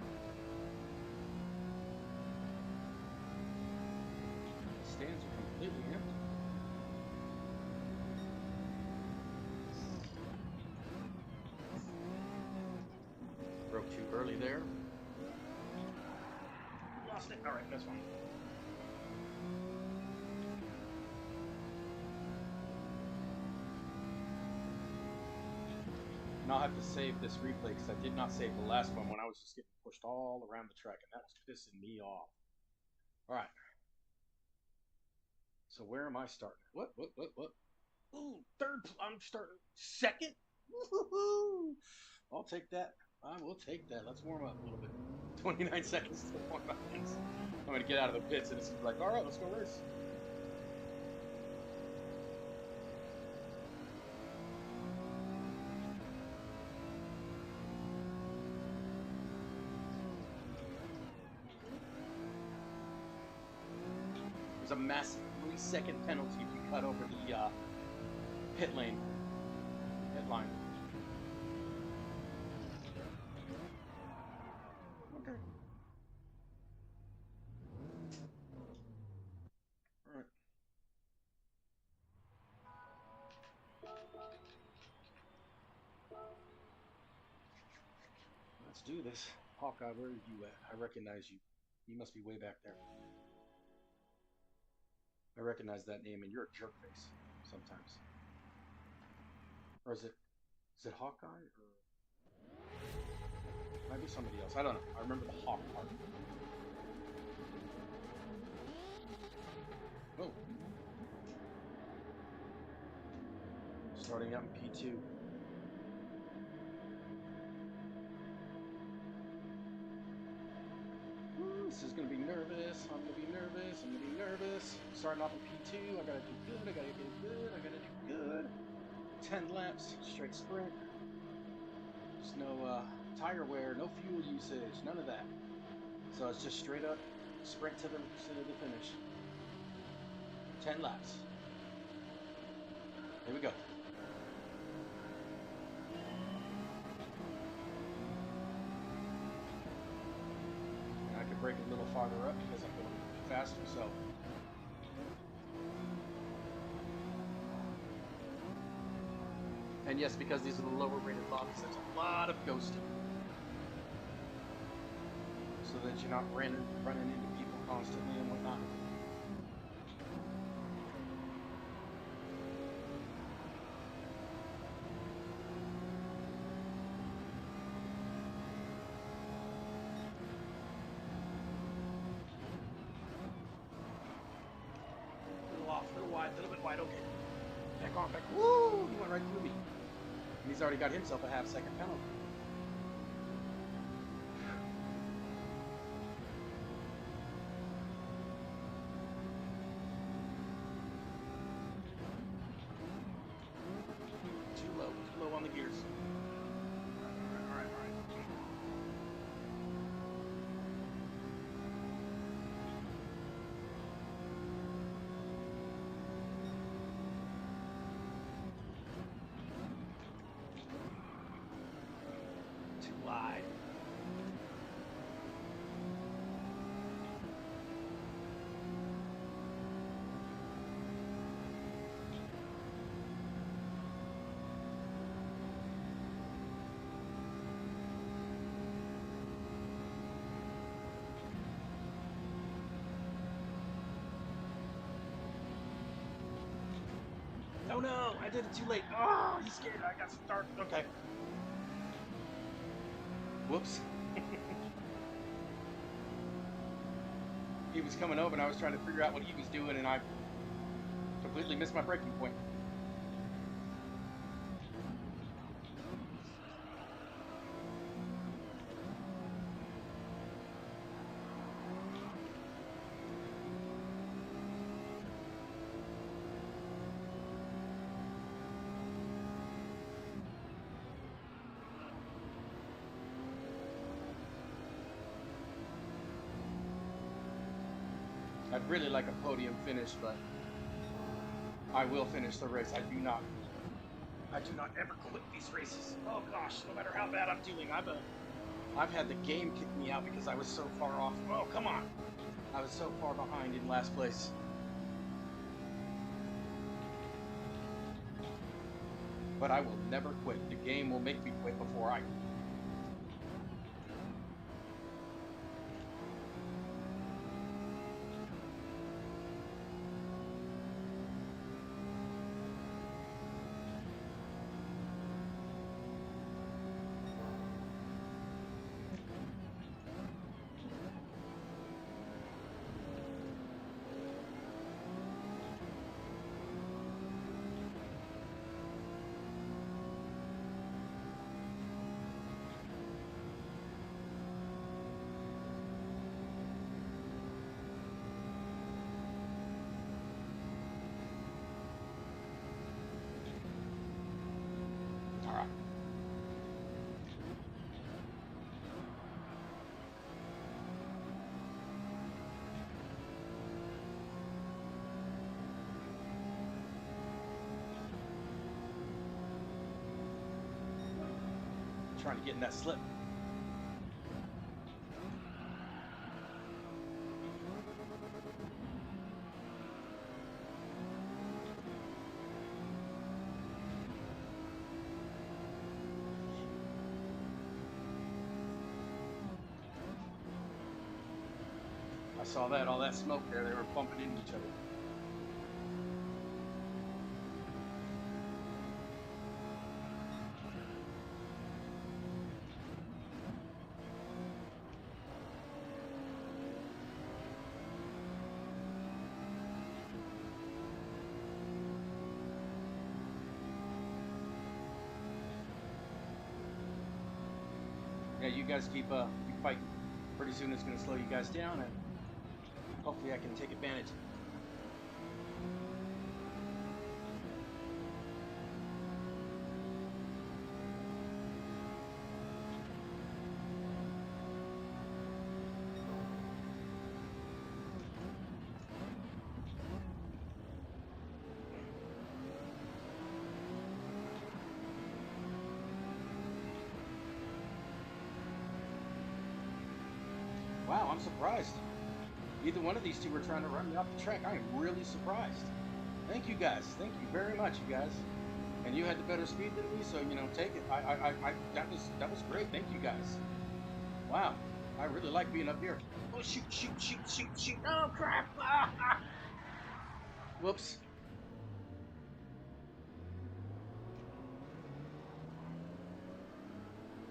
The stands are completely empty. Broke too early there. Lost it. Alright, that's fine. And I'll have to save this replay because I did not save the last one when I was just getting pushed all around the track, and that was pissing me off. Alright. So where am I starting? What? Ooh, third. I'm starting second? Woo-hoo-hoo. I'll take that. I will take that. Let's warm up a little bit. 29 seconds to warm up. I'm going to get out of the pits and it's like, alright, let's go race. There's a massive 3-second penalty if you cut over the pit line. Okay. Alright. Let's do this. Hawkeye, where are you at? I recognize you. You must be way back there. I recognize that name, and you're a jerk face sometimes. Or is it Hawkeye? Or might be somebody else. I don't know. I remember the Hawk part. Oh. Starting out in P2. This is going to be nervous. I'm going to be nervous. I'm going to be nervous. Starting off in P2. I got to do good. I got to do good. I got to do good. 10 laps. Straight sprint. There's no tire wear. No fuel usage. None of that. So it's just straight up sprint to the finish. 10 laps. Here we go. I could brake a little farther up because I'm going faster, so. And yes, because these are the lower rated lobbies, there's a lot of ghosting. So that you're not running into people constantly and whatnot. A little bit wide, okay. Back on, back. Woo! He went right through me. And he's already got himself a half-second penalty. Too low on the gears. All right. side. Oh no, I did it too late. Oh, he's scared. I got started. Okay. Whoops. He was coming over and I was trying to figure out what he was doing and I completely missed my braking point. I'd really like a podium finish, but I will finish the race. I do not ever quit these races. Oh gosh, no matter how bad I'm doing, I've had the game kick me out because I was so far off. Oh, come on. I was so far behind in last place. But I will never quit. The game will make me quit before I quit. Trying to get in that slip. I saw that, all that smoke there, they were bumping into each other. Yeah, you guys keep fighting. Pretty soon it's going to slow you guys down, and hopefully I can take advantage. Wow, I'm surprised. Either one of these two were trying to run me off the track. I am really surprised. Thank you guys. Thank you very much, you guys. And you had the better speed than me, so you know, take it. That was great. Thank you guys. Wow, I really like being up here. Oh shoot, shoot, shoot, shoot, shoot! Oh crap! Ah! Whoops.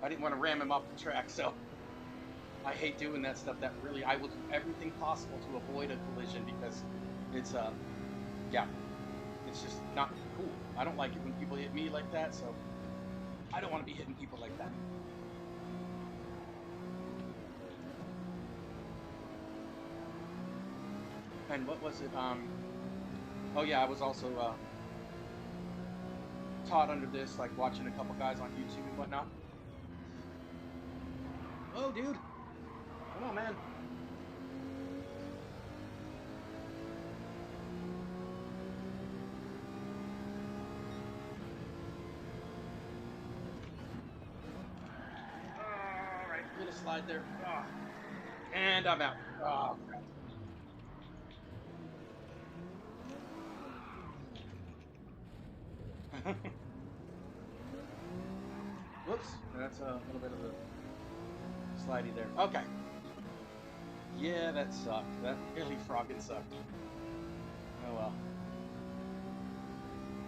I didn't want to ram him off the track, so. I hate doing that stuff. That really, I will do everything possible to avoid a collision because it's, yeah, it's just not cool. I don't like it when people hit me like that, so I don't want to be hitting people like that. And what was it? Oh yeah, I was also taught under this, like watching a couple guys on YouTube and whatnot. Oh, dude. Come on, man. slide there. Oh. And I'm out. Oh, crap. Whoops. That's a little bit of a slidey there. Okay. Yeah, that sucked. That really frogging sucked. Oh well.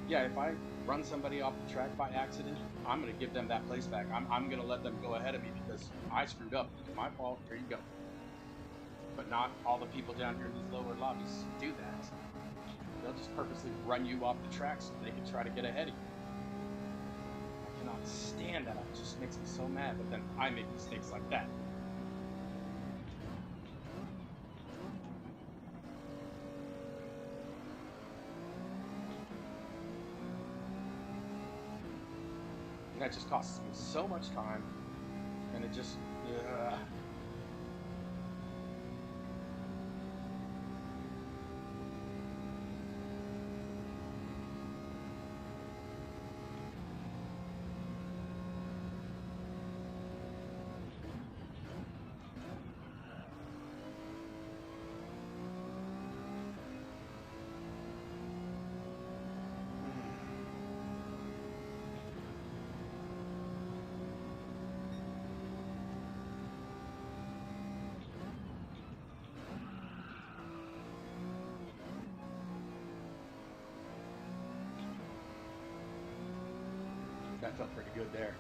Yeah, if I run somebody off the track by accident, I'm going to give them that place back. I'm going to let them go ahead of me because I screwed up. It's my fault. Here you go. But not all the people down here in these lower lobbies do that. They'll just purposely run you off the track so they can try to get ahead of you. I cannot stand that. It just makes me so mad. But then I make mistakes like that. And that just costs me so much time. And it just... That felt pretty good there.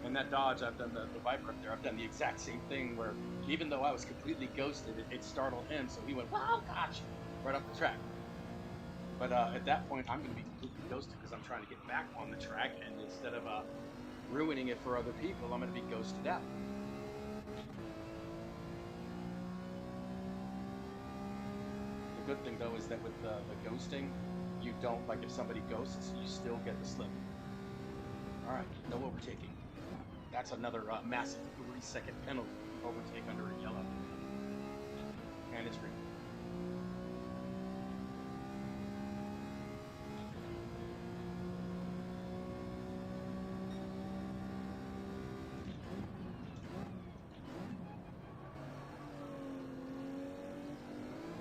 And that dodge, I've done the Viper up there, I've done the exact same thing where even though I was completely ghosted, it startled him, so he went, wow, gosh, right up the track. But at that point, I'm going to be completely ghosted because I'm trying to get back on the track, and instead of ruining it for other people, I'm going to be ghosted out. The good thing though is that with the ghosting, you don't, like if somebody ghosts, you still get the slip. Alright, no overtaking. That's another massive 3-second penalty. Overtake under a yellow. And it's green.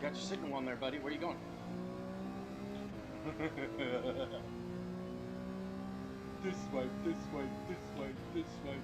Got your signal on there, buddy. Where are you going? This way, this way, this way, this way.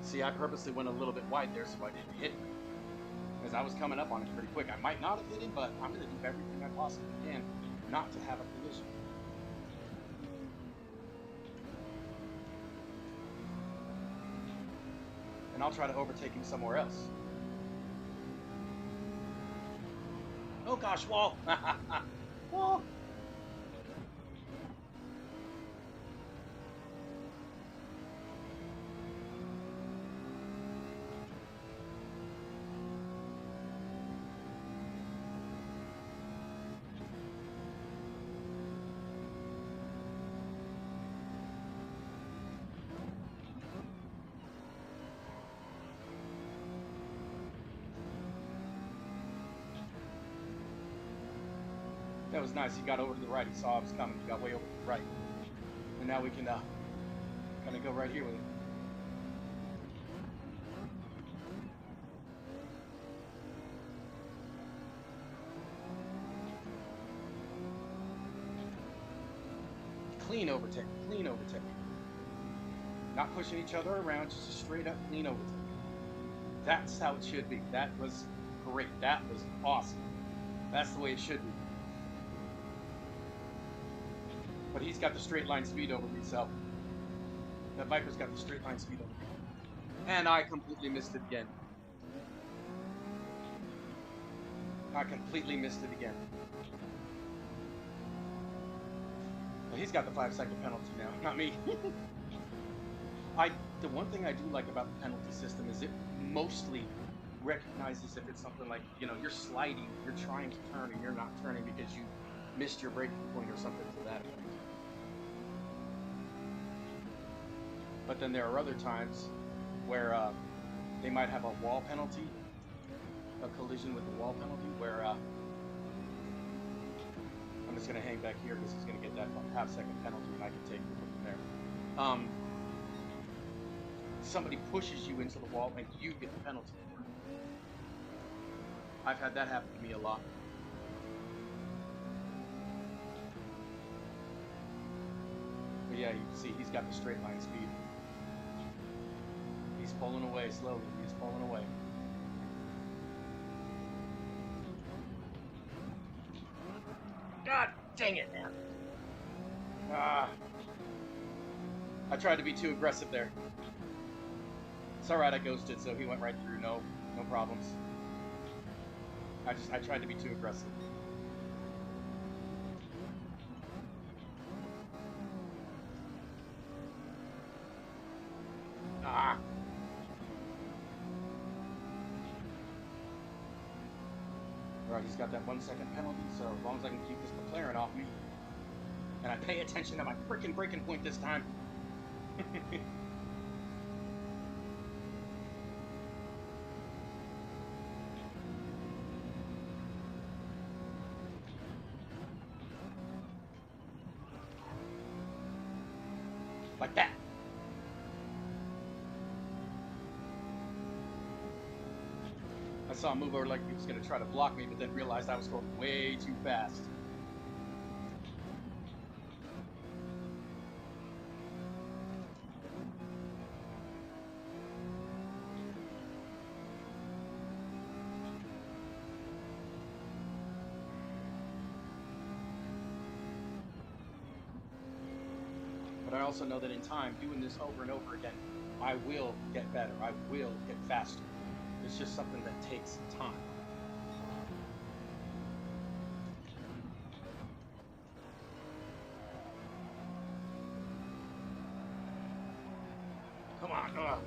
See, I purposely went a little bit wide there so I didn't hit him. Because I was coming up on it pretty quick. I might not have hit him, but I'm going to do everything I possibly can not to have a collision. And I'll try to overtake him somewhere else. Oh gosh, wall! Wall! That was nice. He got over to the right. He saw I was coming. He got way over to the right. And now we can kind of go right here with it. Clean overtake. Clean overtake. Not pushing each other around. Just a straight up clean overtake. That's how it should be. That was great. That was awesome. That's the way it should be. But he's got the straight line speed over me, so that Viper's got the straight line speed over me. And I completely missed it again. I completely missed it again. Well, he's got the 5-second penalty now, not me. The one thing I do like about the penalty system is it mostly recognizes if it's something like, you know, you're sliding, you're trying to turn and you're not turning because you missed your braking point or something to that effect. But then there are other times where they might have a wall penalty, a collision with the wall penalty, where I'm just going to hang back here because he's going to get that half-second penalty and I can take it from there. Somebody pushes you into the wall and you get the penalty for it. I've had that happen to me a lot. But yeah, you can see he's got the straight line speed. He's pulling away slowly. He's pulling away. God dang it, man. I tried to be too aggressive there. It's alright, I ghosted, so he went right through. No problems. I tried to be too aggressive. Alright, he's got that 1-second penalty, so as long as I can keep this McLaren off me, and I pay attention to my freaking braking point this time. Like that. I saw him move over like he was going to try to block me, but then realized I was going way too fast. But I also know that in time, doing this over and over again, I will get better. I will get faster. It's just something that takes time. Come on,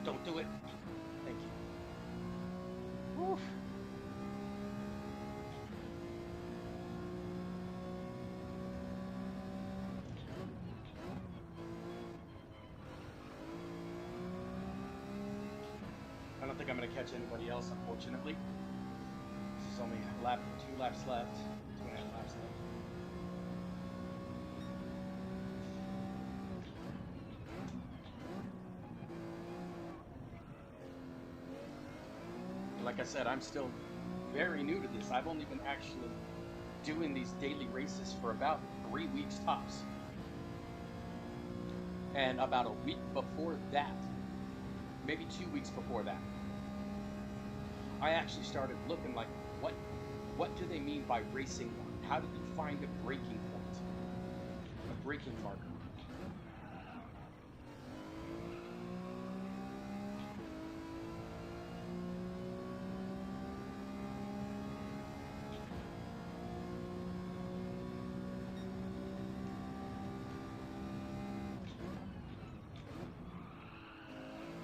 Don't do it. Thank you. Woof. I don't think I'm going to catch anybody else, unfortunately. This is only 2 laps left. 2.5 laps left. Like I said, I'm still very new to this. I've only been actually doing these daily races for about 3 weeks tops. And about a week before that, maybe 2 weeks before that, I actually started looking like, what do they mean by racing one? How do you find a braking point? A braking marker.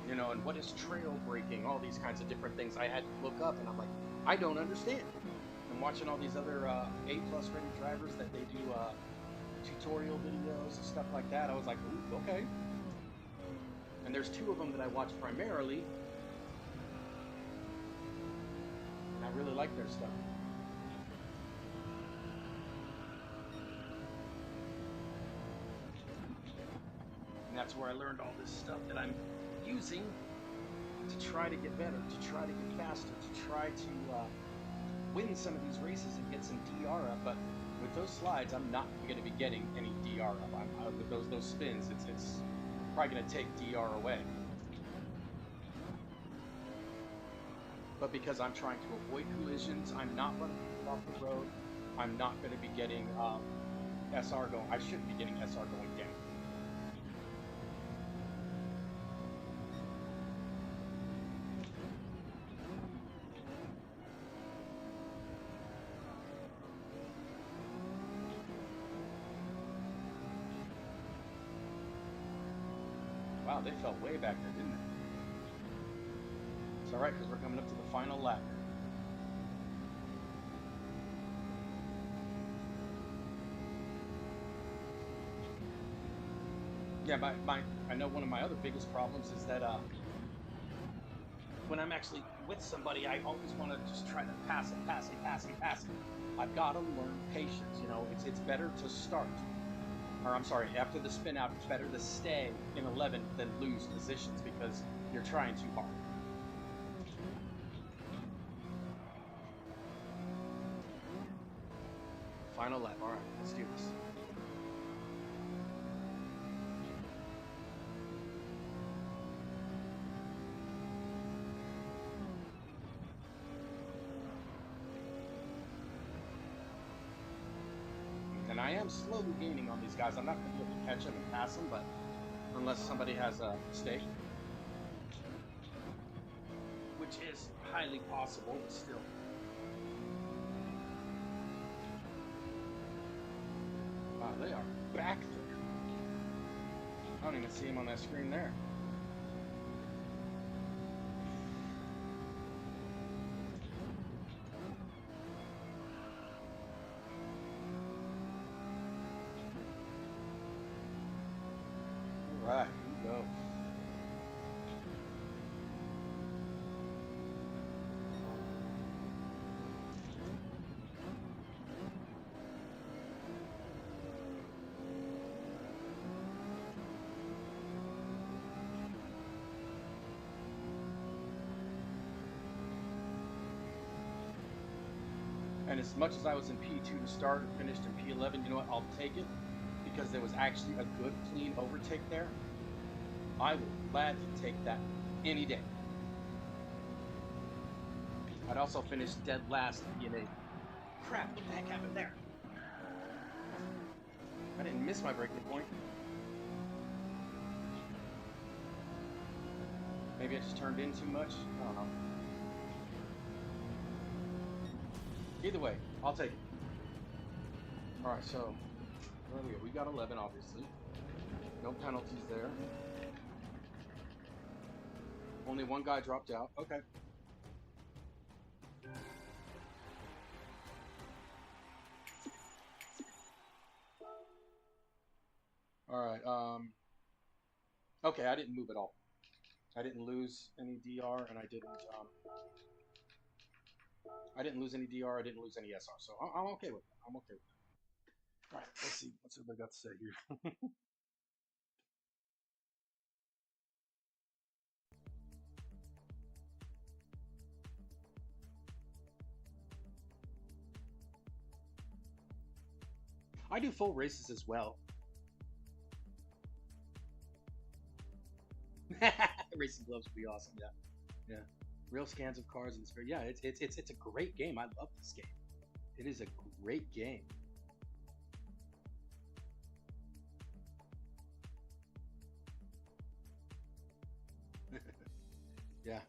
You know, and what is trail braking? All these kinds of different things I had to look up, and I'm like, I don't understand. I'm watching all these other A+ rated drivers that they do tutorial videos and stuff like that. I was like, ooh, okay. And there's 2 of them that I watch primarily, and I really like their stuff. And that's where I learned all this stuff that I'm using to try to get better, to try to get faster, to try to win some of these races and get some DR up. But with those slides, I'm not going to be getting any DR up. With those spins, it's probably going to take DR away. But because I'm trying to avoid collisions, I'm not running off the road. I'm not going to be getting SR going. I shouldn't be getting SR going down. Wow, they fell way back there, didn't they? It's all right, because we're coming up to the final lap. Yeah, I know one of my other biggest problems is that when I'm actually with somebody, I always want to just try to pass it. I've got to learn patience. You know, it's better to start, or I'm sorry, after the spin out, it's better to stay in 11 than lose positions because you're trying too hard. Final lap. All right, let's do this. And I am slowly gaining on these guys. I'm not going to be able to catch them and pass them, but unless somebody has a mistake, which is highly possible, but still. Wow, they are back there. I don't even see them on that screen there. All right, here we go. And as much as I was in P2 to start and finished in P11, you know what? I'll take it because there was actually a good, clean overtake there. I would gladly take that any day. I'd also finish dead last in a crap. What the heck happened there? I didn't miss my breaking point. Maybe I just turned in too much. I don't know. Either way, I'll take it. All right, so where are we? We got 11, obviously. No penalties there. Only one guy dropped out. Okay. All right. Okay, I didn't move at all. I didn't lose any DR, and I didn't lose any DR. I didn't lose any SR. So I'm okay with that. I'm okay with that. All right. Let's see. What's everybody got to say here? I do full races as well. Racing gloves would be awesome. Yeah, yeah. Real scans of cars and it's very, yeah. It's a great game. I love this game. It is a great game. Yeah.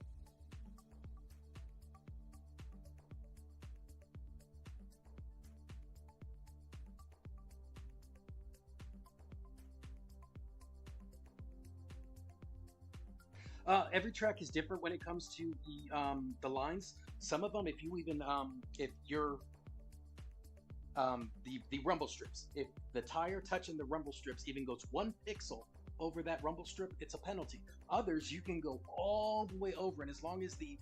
Every track is different when it comes to the lines. Some of them, if you even if you're the rumble strips, if the tire touching the rumble strips even goes 1 pixel over that rumble strip, it's a penalty. Others you can go all the way over, and as long as the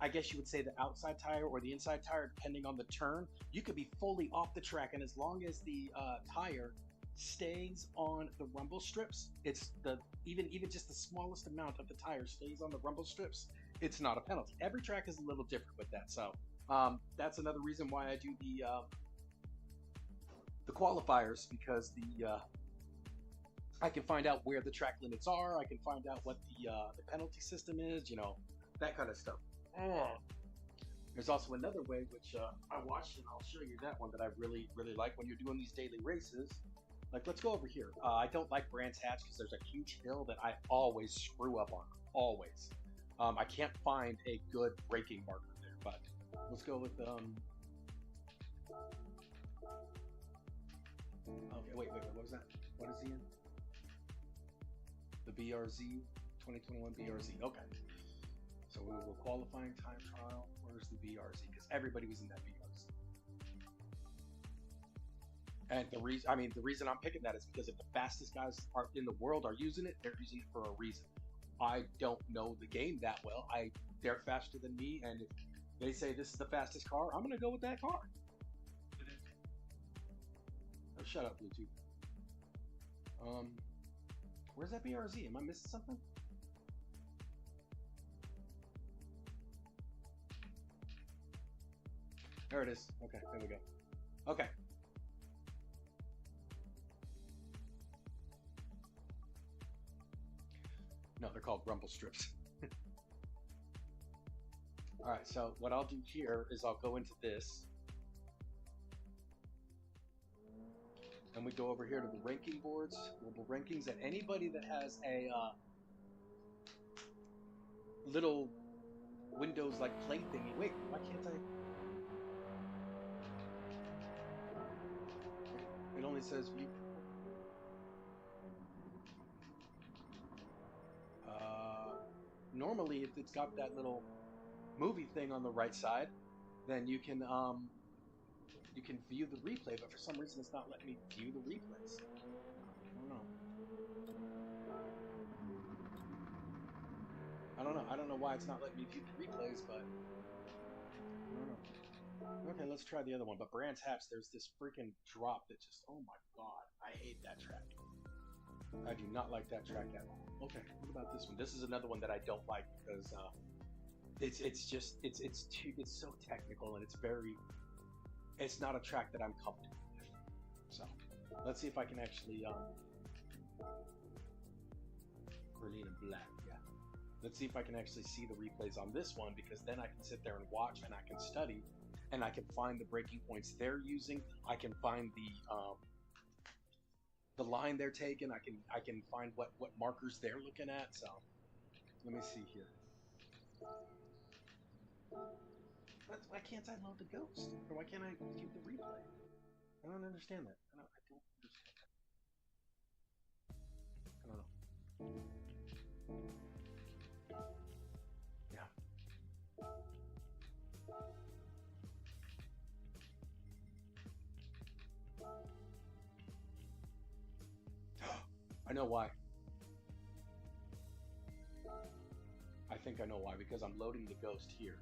I guess you would say the outside tire or the inside tire, depending on the turn, you could be fully off the track, and as long as the tire stays on the rumble strips, it's the even just the smallest amount of the tire stays on the rumble strips, it's not a penalty. Every track is a little different with that, so that's another reason why I do the qualifiers, because the I can find out where the track limits are. I can find out what the penalty system is, you know, that kind of stuff. Oh. There's also another way which I watched, and I'll show you that one that I really like when you're doing these daily races. Like, let's go over here. I don't like Brands Hatch because there's a huge hill that I always screw up on. Always. I can't find a good braking marker there, but let's go with. Okay, wait. What was that? What is he in? The BRZ, 2021 BRZ. Okay. So we were qualifying time trial. Where's the BRZ? Because everybody was in that BRZ. And the reason I'm picking that is because if the fastest guys are in the world are using it, they're using it for a reason. I don't know the game that well. They're faster than me, and if they say this is the fastest car, I'm gonna go with that car. Oh, shut up, Bluetooth. Where's that BRZ? Am I missing something? There it is. Okay, there we go. Okay. No, they're called rumble strips. All right, so what I'll do here is I'll go into this. And we go over here to the ranking boards, global rankings, and anybody that has a little Windows like play thingy. Wait, why can't I? It only says view. Normally, if it's got that little movie thing on the right side, then you can view the replay. But for some reason, it's not letting me view the replays. I don't know why it's not letting me view the replays, but I don't know. Okay, let's try the other one. But Brands Hatch, there's this freaking drop that just, oh my god, I hate that track. I do not like that track at all. Okay, what about this one? This is another one that I don't like because it's so technical and it's not a track that I'm comfortable with. So let's see if I can actually Berlin and Black, yeah. Let's see if I can actually see the replays on this one, because then I can sit there and watch and I can study and I can find the breaking points they're using. I can find the line they're taking. I can find what markers they're looking at. So let me see here. Why can't I load the ghost? Or why can't I view the replay? I don't understand that. I don't understand that. I don't know. Yeah. I know why. I think I know why, because I'm loading the ghost here.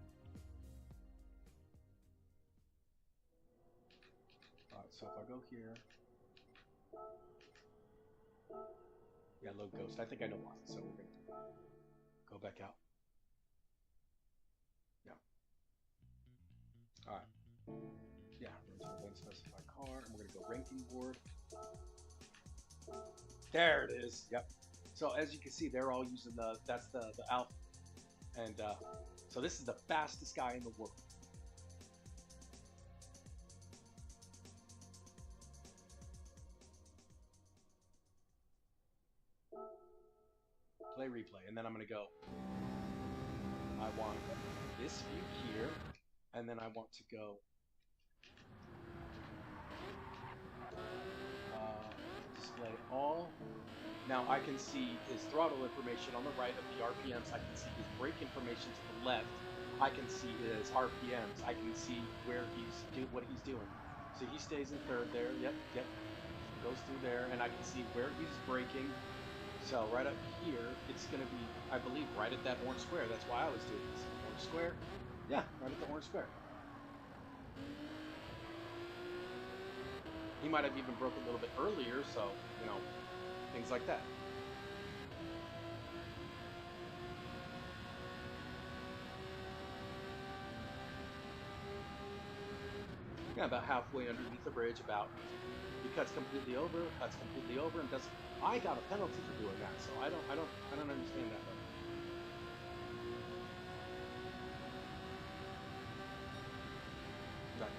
Alright, so if I go here, yeah, load ghost. I think I know why. So we're gonna go back out. Yeah. Alright. Yeah, we're going to then specify car, and we're gonna go ranking board. There it is. Yep. So as you can see, they're all using that's the alpha, and so this is the fastest guy in the world. Play replay, and then I'm gonna go. I want this view here, and then I want to go. Display all. Now I can see his throttle information on the right of the RPMs. I can see his brake information to the left. I can see his RPMs. I can see where what he's doing. So he stays in third there. Yep. Goes through there, and I can see where he's braking. So right up here, it's going to be, I believe, right at that orange square. That's why I always do this. Orange square. Yeah, right at the orange square. He might have even broke a little bit earlier, so, you know, things like that. Yeah, about halfway underneath the bridge, about. He cuts completely over, and doesn't. I got a penalty for doing that, so I don't understand that though. Right.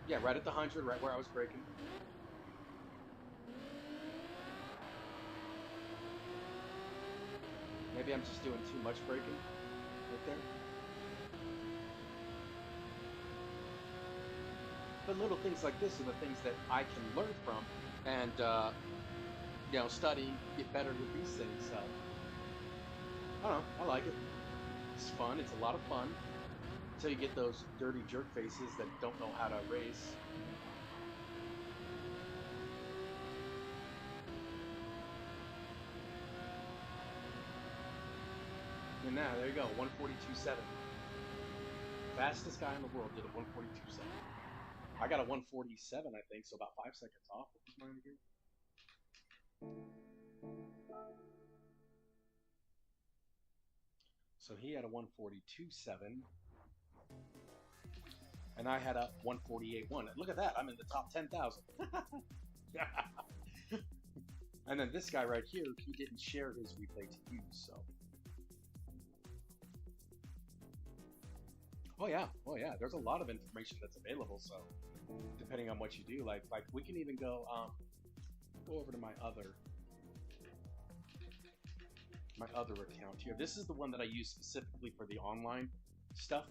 Yeah, right at the 100, right where I was braking. Maybe I'm just doing too much braking right there. But little things like this are the things that I can learn from and, study, get better with these things. So, I don't know, I like it. It's fun, it's a lot of fun. Until you get those dirty jerk faces that don't know how to race. And now, there you go, 142.7. Fastest guy in the world did a 142.7. I got a 147, I think, so about 5 seconds off. What was mine again? So he had a 142.7, and I had a 148.1. Look at that, I'm in the top 10,000. And then this guy right here, he didn't share his replay to use, so. Oh yeah, there's a lot of information that's available, so depending on what you do, like we can even go over to my other account here. This is the one that I use specifically for the online stuff.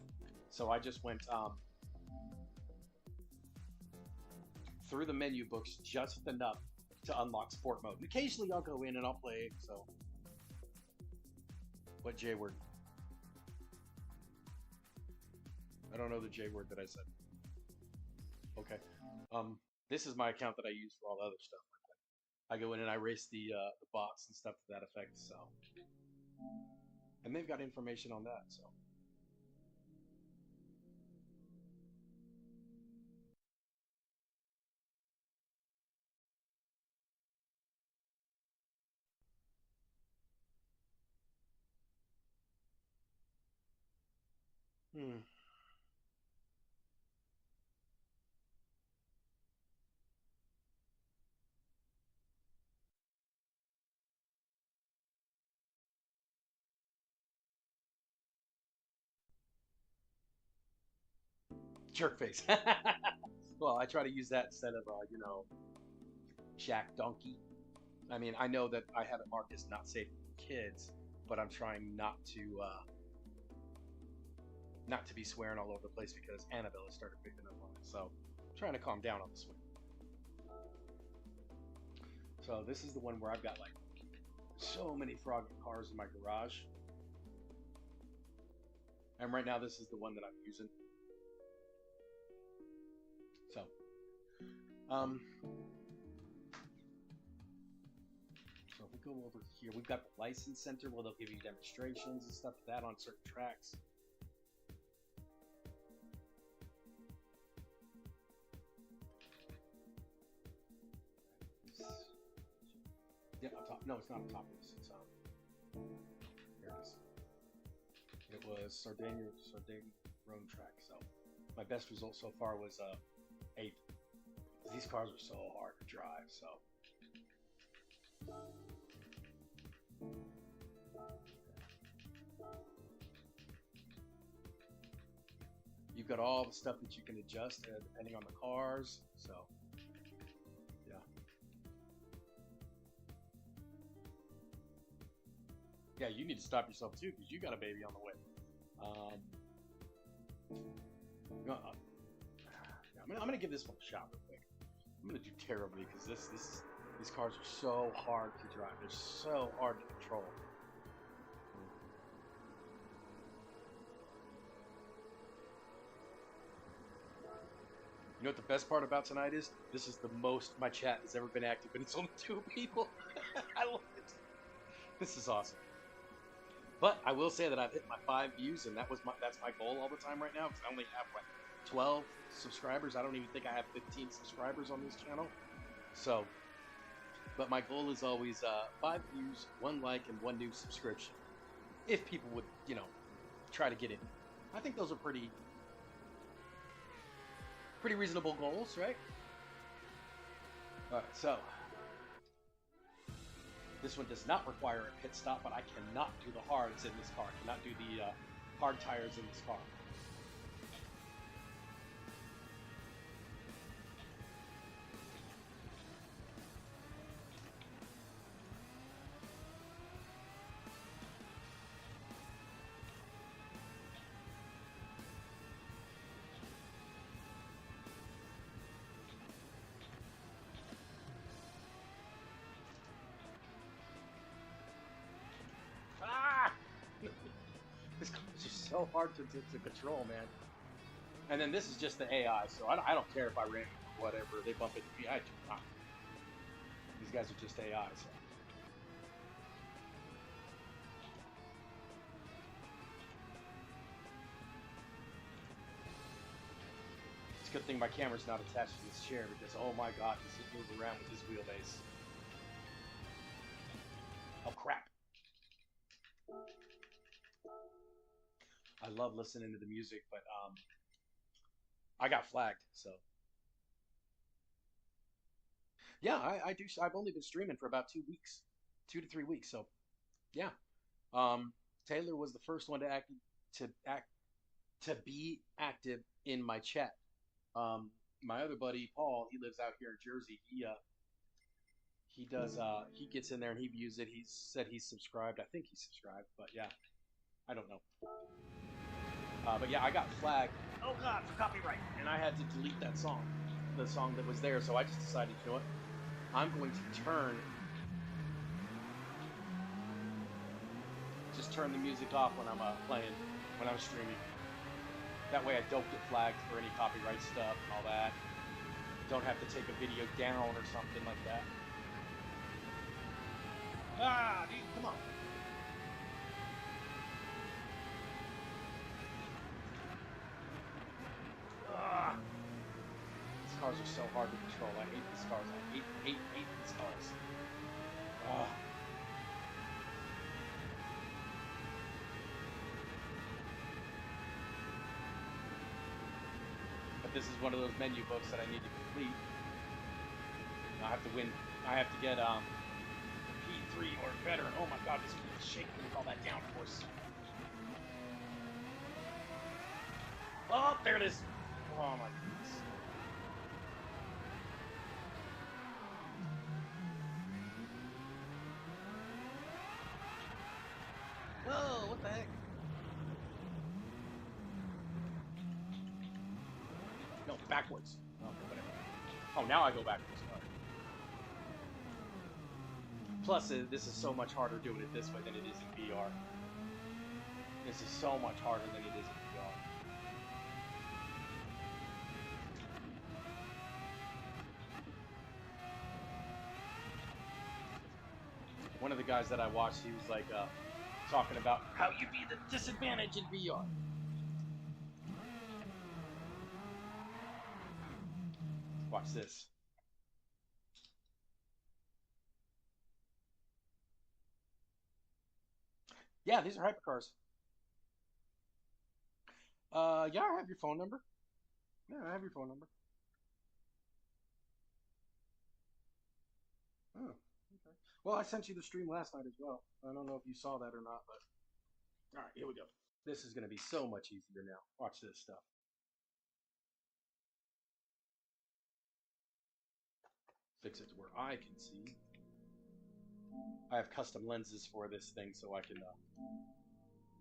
So I just went through the menu books just enough to unlock sport mode. And occasionally I'll go in and I'll play, so. What J word? I don't know the J word that I said. Okay. This is my account that I use for all other stuff like that. I go in and I race the bots and stuff to that effect, so. And they've got information on that, so. Jerk face. Well, I try to use that instead of, Jack Donkey. I mean, I know that I have it marked as not safe for kids, but I'm trying not to be swearing all over the place because Annabelle has started picking up on it. So, I'm trying to calm down on the swear. So this is the one where I've got like so many frog cars in my garage. And right now this is the one that I'm using. So, so if we go over here, we've got the license center where they'll give you demonstrations and stuff like that on certain tracks. Yep, on top. No, it's not on top of this. It's here it is. It was Sardinia Rome track. So my best result so far was 8th. These cars are so hard to drive. So you've got all the stuff that you can adjust depending on the cars. So. Yeah, you need to stop yourself too because you got a baby on the way. I'm gonna give this one a shot real quick. I'm gonna do terribly because these cars are so hard to drive. They're so hard to control. You know what the best part about tonight is? This is the most my chat has ever been active, and it's only 2 people. I love it. This is awesome. But I will say that I've hit my 5 views, and that's my goal all the time right now, because I only have, 12 subscribers. I don't even think I have 15 subscribers on this channel. So, but my goal is always 5 views, 1 like, and 1 new subscription. If people would, try to get in. I think those are pretty reasonable goals, right? All right, so. This one does not require a pit stop, but I cannot do the hards in this car. I cannot do the hard tires in this car. so hard to control, man. And then this is just the AI, so I don't care if I ram or whatever. They bump into me, I do not. These guys are just AI, so. It's a good thing my camera's not attached to this chair because, oh my god, does it move around with this wheelbase. Oh crap. I love listening to the music, but I got flagged, so. Yeah, I do. I've only been streaming for about 2 weeks, 2 to 3 weeks. So, yeah. Taylor was the first one to be active in my chat. My other buddy Paul, he lives out here in Jersey. He gets in there and he views it. He said he's subscribed. I think he's subscribed, but yeah, I don't know. But yeah, I got flagged. Oh god, for copyright, and I had to delete that song, the song that was there. So I just decided, you know what? I'm going to just turn the music off when I'm playing, when I'm streaming. That way I don't get flagged for any copyright stuff and all that. Don't have to take a video down or something like that. Ah, dude, come on. Ah. These cars are so hard to control. I hate these cars. I hate these cars. Ah. But this is one of those menu books that I need to complete. I have to win. I have to get P3 or better. Oh my god, this is shaking with all that downforce. Oh, there it is. Oh my goodness. Whoa, what the heck? No, backwards. Okay, whatever. Oh, now I go backwards. Right. Plus, this is so much harder doing it this way than it is in VR. This is so much harder than it is in VR. One of the guys that I watched, he was like talking about how you be the disadvantage in VR. Watch this. Yeah, these are hypercars. Yeah, I have your phone number. Yeah, I have your phone number. Oh, okay. Well, I sent you the stream last night as well. I don't know if you saw that or not, but all right, here we go. This is going to be so much easier now. Watch this stuff. Fix it to where I can see. I have custom lenses for this thing so I can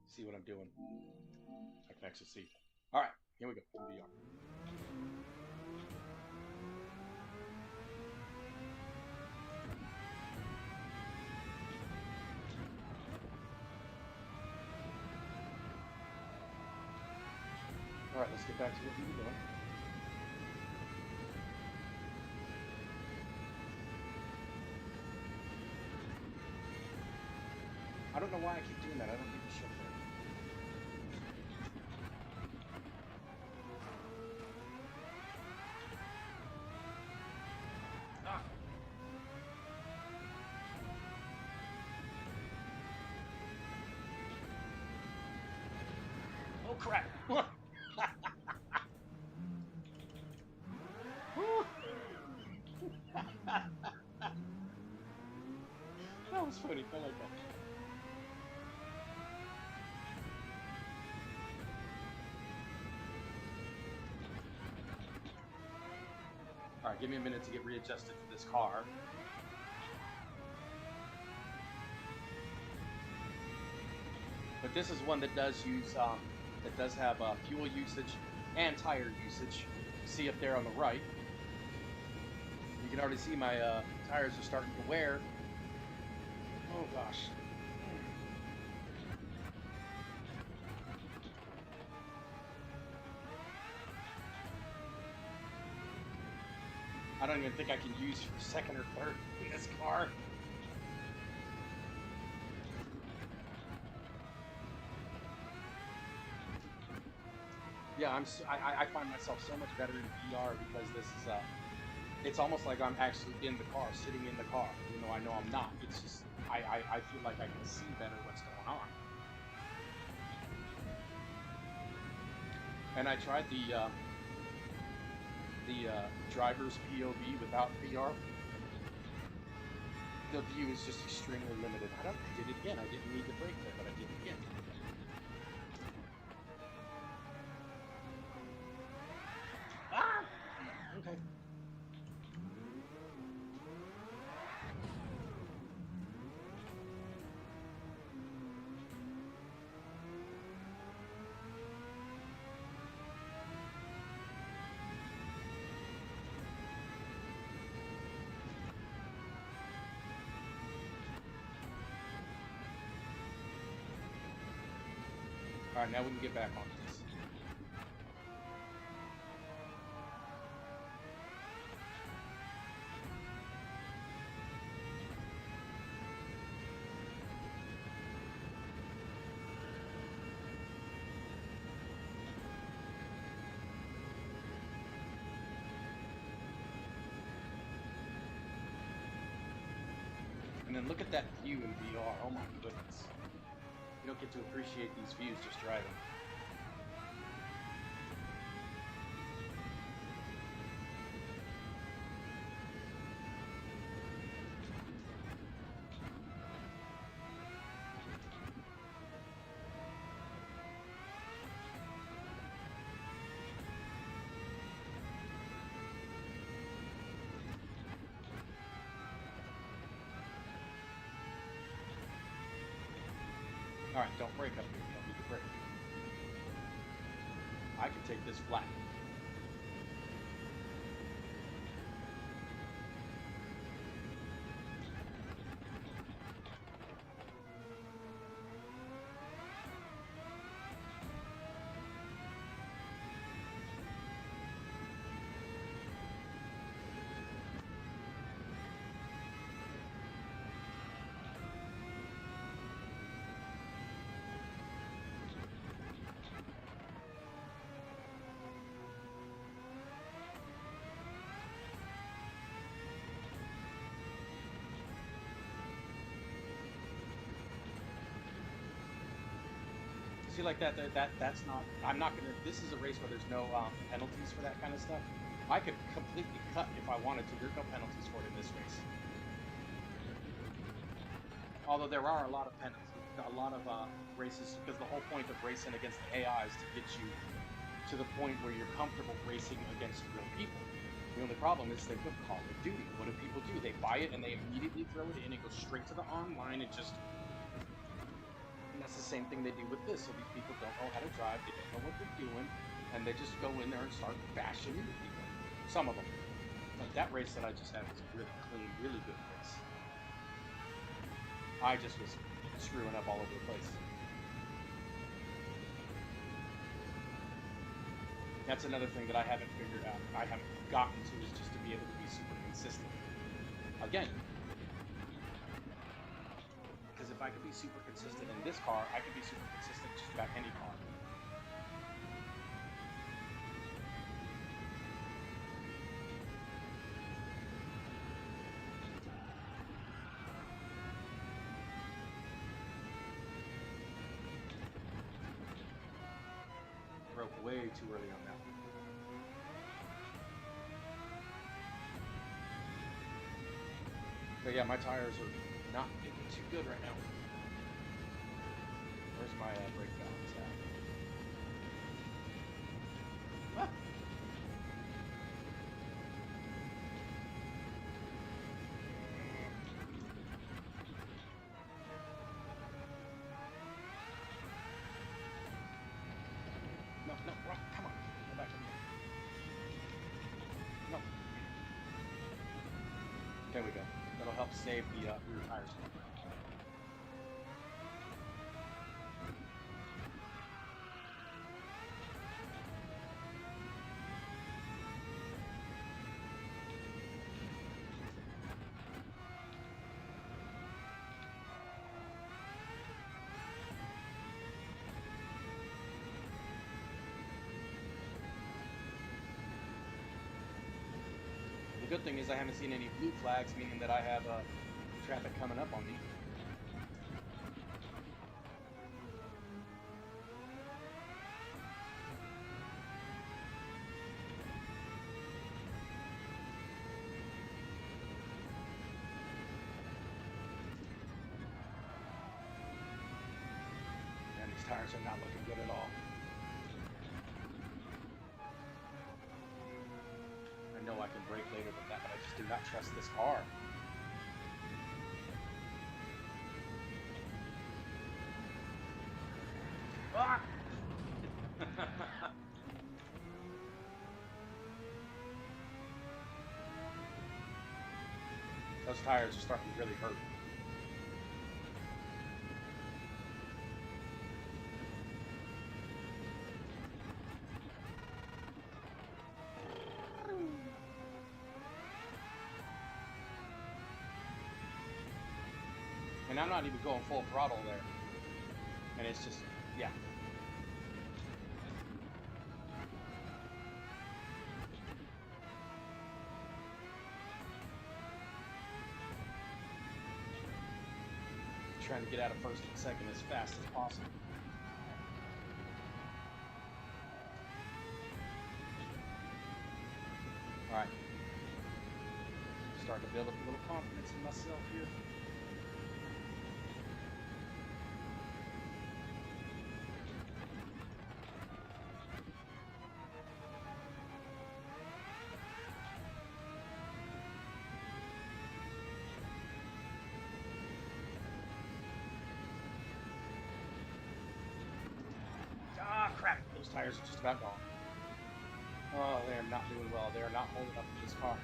see what I'm doing. I can actually see. All right, here we go. In VR. All right, let's get back to what we were doing. I don't know why I keep doing that. I don't give a shit. Ah. Oh crap! That was funny. I like that. All right, give me a minute to get readjusted to this car. But this is one that does use, that does have fuel usage and tire usage. You see up there on the right. You can already see my tires are starting to wear. Oh gosh. I don't even think I can use for second or third in this car. Yeah, I find myself so much better in VR because this is it's almost like I'm actually in the car, sitting in the car. You know I'm not. It's just I feel like I can see better what's going on. And I tried the driver's POV without VR. The view is just extremely limited. I did it again. I didn't need the brake there, but I did it again. Ah! Okay. All right, now we can get back on this. And then look at that view in VR. Oh my goodness. You don't get to appreciate these views just driving. All right, don't brake up here. You don't need to brake. I can take this flat. See, like that's not. I'm not gonna. This is a race where there's no penalties for that kind of stuff. I could completely cut if I wanted to. There's no penalties for it in this race. Although there are a lot of penalties, a lot of races, because the whole point of racing against the AI is to get you to the point where you're comfortable racing against real people. The only problem is they put Call of Duty. What do people do? They buy it and they immediately throw it in. It goes straight to the online and just. And that's the same thing they do with this. So these people don't know how to drive, they don't know what they're doing, and they just go in there and start bashing into people. Some of them. Like that race that I just had was a really clean, really good race. I just was screwing up all over the place. That's another thing that I haven't figured out. I haven't gotten to is just to be able to be super consistent. Again, because if I could be super consistent in this car, I could be super consistent just about any car. Broke way too early on that one. But yeah, my tires are not getting too good right now. Where's my brake balance at? Ah. No, Rock, come on. Go back in here. No. There we go. That'll help save the rear tires. The good thing is I haven't seen any blue flags, meaning that I have traffic coming up on me. And these tires are not looking good at all. I know I can brake later than that, but I just do not trust this car. Ah! Those tires are starting to really hurt. And I'm not even going full throttle there. And it's just, yeah. Trying to get out of first and second as fast as possible. All right. Starting to build up a little confidence in myself here. Ah, crap. Those tires are just about gone. Oh, they are not doing well. They are not holding up with this car.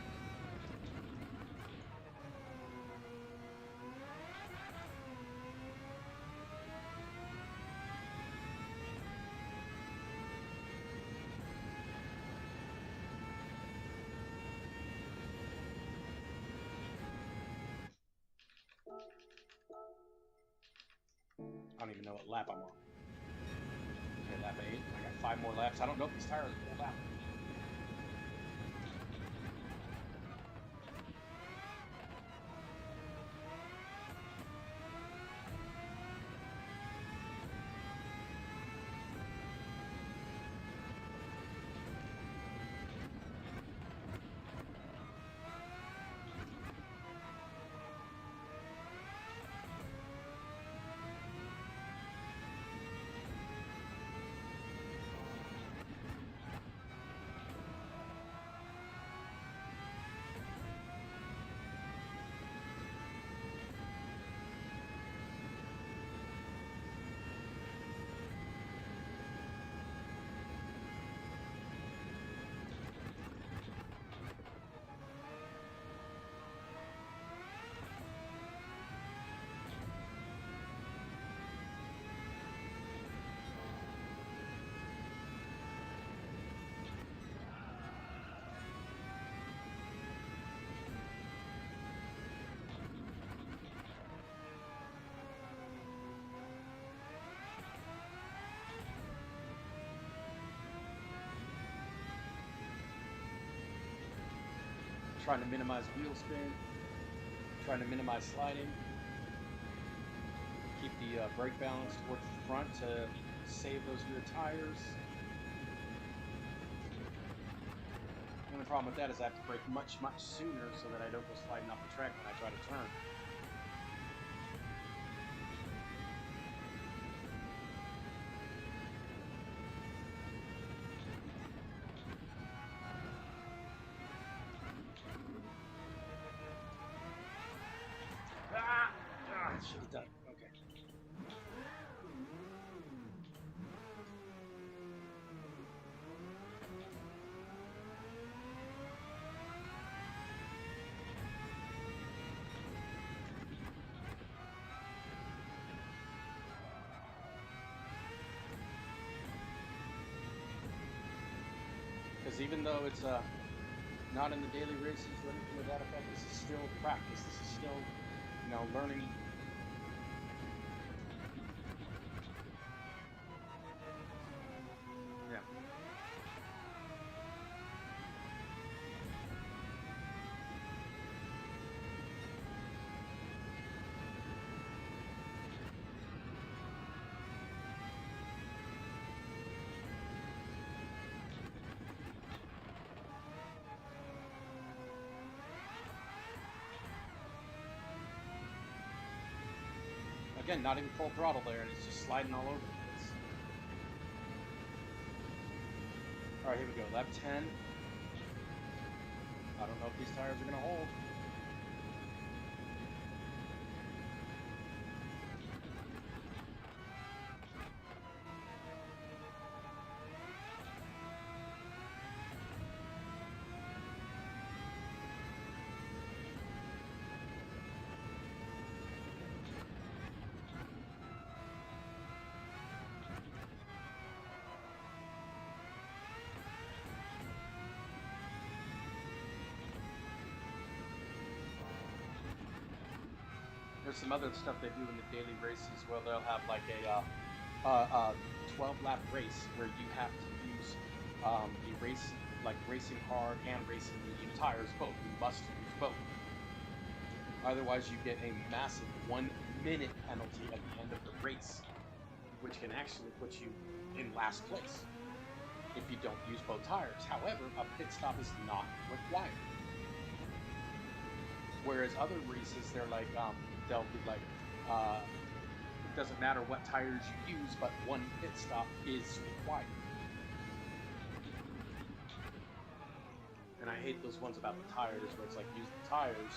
I don't even know what lap I'm on. Okay, lap 8. I got 5 more laps. I don't know if these tires are pulled out. Trying to minimize wheel spin, trying to minimize sliding, keep the brake balance towards the front to save those rear tires. The only problem with that is I have to brake much sooner so that I don't go sliding off the track when I try to turn. Should have done. Okay. Because even though it's not in the daily races or anything of that effect, this is still practice. This is still, you know, learning. Again, not even full throttle there, and it's just sliding all over the place. All right, here we go. Lap 10. I don't know if these tires are going to hold. There's some other stuff they do in the daily races where they'll have like a 12-lap race where you have to use the race, like racing hard and racing medium tires both. You must use both. Otherwise, you get a massive 1-minute penalty at the end of the race, which can actually put you in last place if you don't use both tires. However, a pit stop is not required. Whereas other races, they're like, they'll be like, it doesn't matter what tires you use, but one pit stop is required. And I hate those ones about the tires where it's like, use the tires,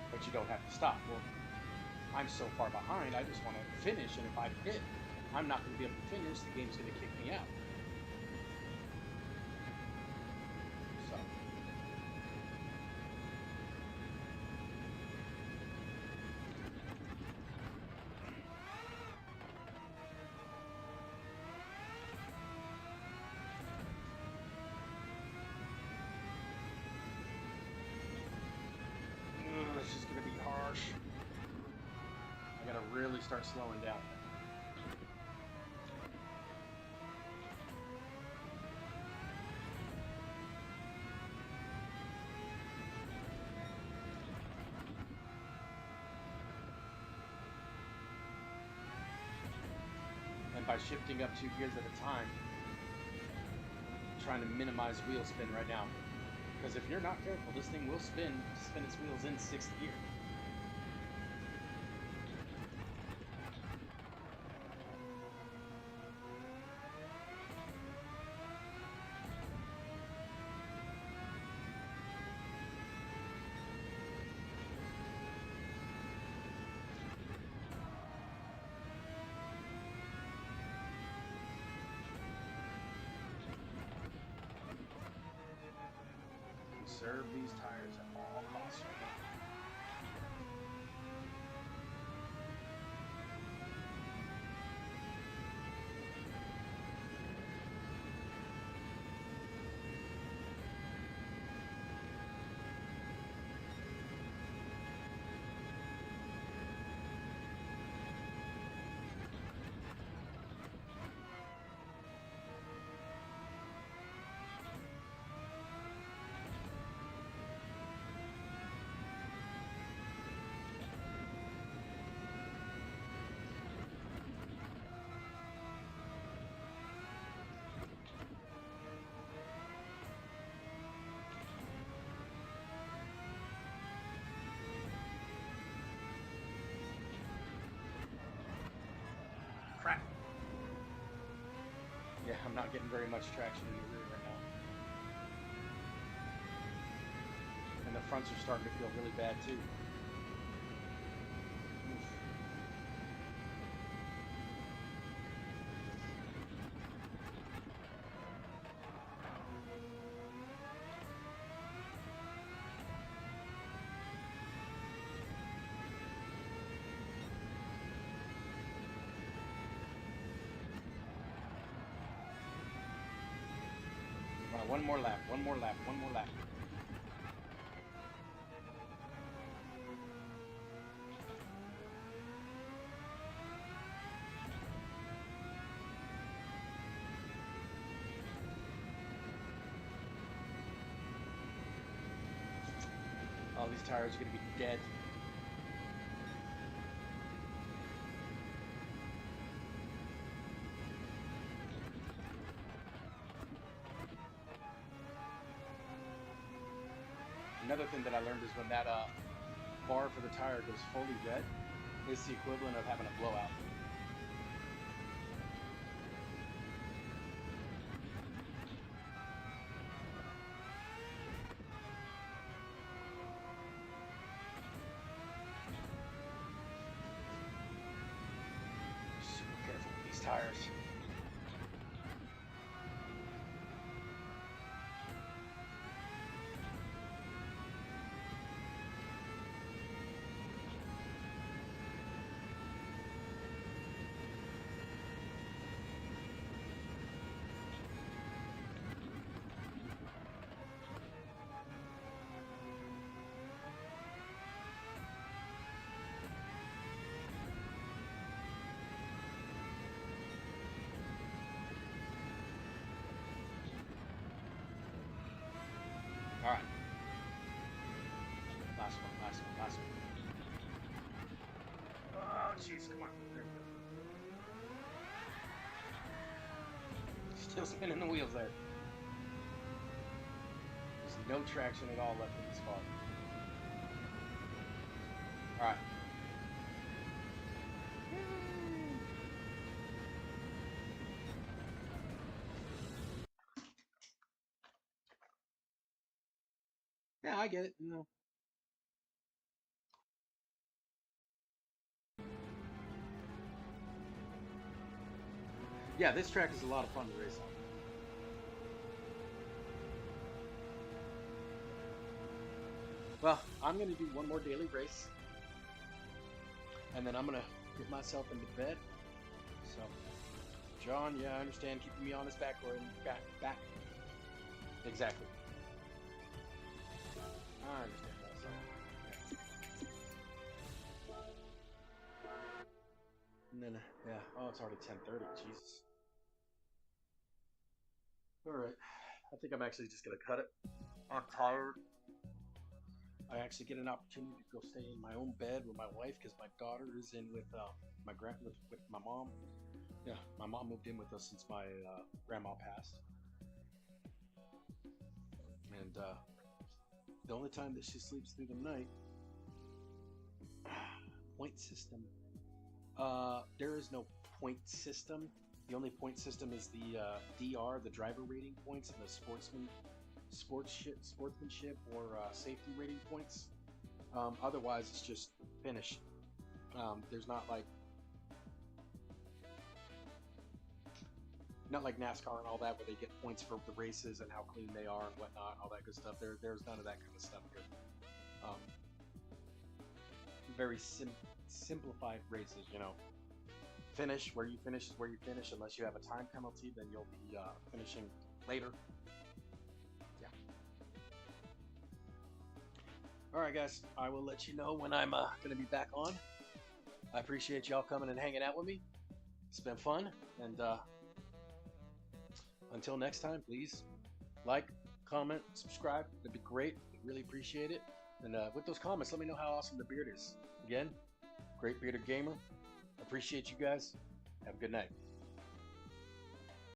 but you don't have to stop. Well, I'm so far behind, I just want to finish, and if I pit, I'm not going to be able to finish, the game's going to kick me out. So. This is going to be harsh. I got to really start slowing down. And by shifting up 2 gears at a time, I'm trying to minimize wheel spin right now. Because if you're not careful, this thing will spin its wheels in 6th gear. Conserve these tires at all costs right now. Crap. Yeah, I'm not getting very much traction in the rear right now. And the fronts are starting to feel really bad too. Oof. Right, one more lap, one more lap, one more lap. Oh, these tires are going to be dead. Another thing that I learned is when that bar for the tire goes fully red, it's the equivalent of having a blowout. Super careful with these tires. All right. Last one. Oh, jeez, come on. There we go. Still spinning the wheels there. There's no traction at all left in this car. All right. Yeah, I get it. No. Yeah, this track is a lot of fun to race on. Well, I'm going to do one more daily race, and then I'm going to get myself into bed. So, John, yeah, I understand keeping me on his back. Exactly. I understand that. So, yeah. And then, yeah. Oh, it's already 10:30. Jesus. All right. I think I'm actually just going to cut it. I'm tired. I actually get an opportunity to go stay in my own bed with my wife because my daughter is in with with my mom. Yeah, my mom moved in with us since my grandma passed, and the only time that she sleeps through the night. Point system. There is no point system. The only point system is the DR, the driver rating points, and the sportsmanship or safety rating points. Otherwise, it's just finish. There's not like NASCAR and all that, where they get points for the races and how clean they are and whatnot, all that good stuff. There's none of that kind of stuff here. Very simplified races, you know. Finish where you finish is where you finish. Unless you have a time penalty, then you'll be finishing later. Yeah. All right, guys. I will let you know when I'm going to be back on. I appreciate y'all coming and hanging out with me. It's been fun, and until next time, please like, comment, subscribe. That'd be great. I'd really appreciate it. And with those comments, let me know how awesome the beard is. Again, great bearded gamer. Appreciate you guys. Have a good night.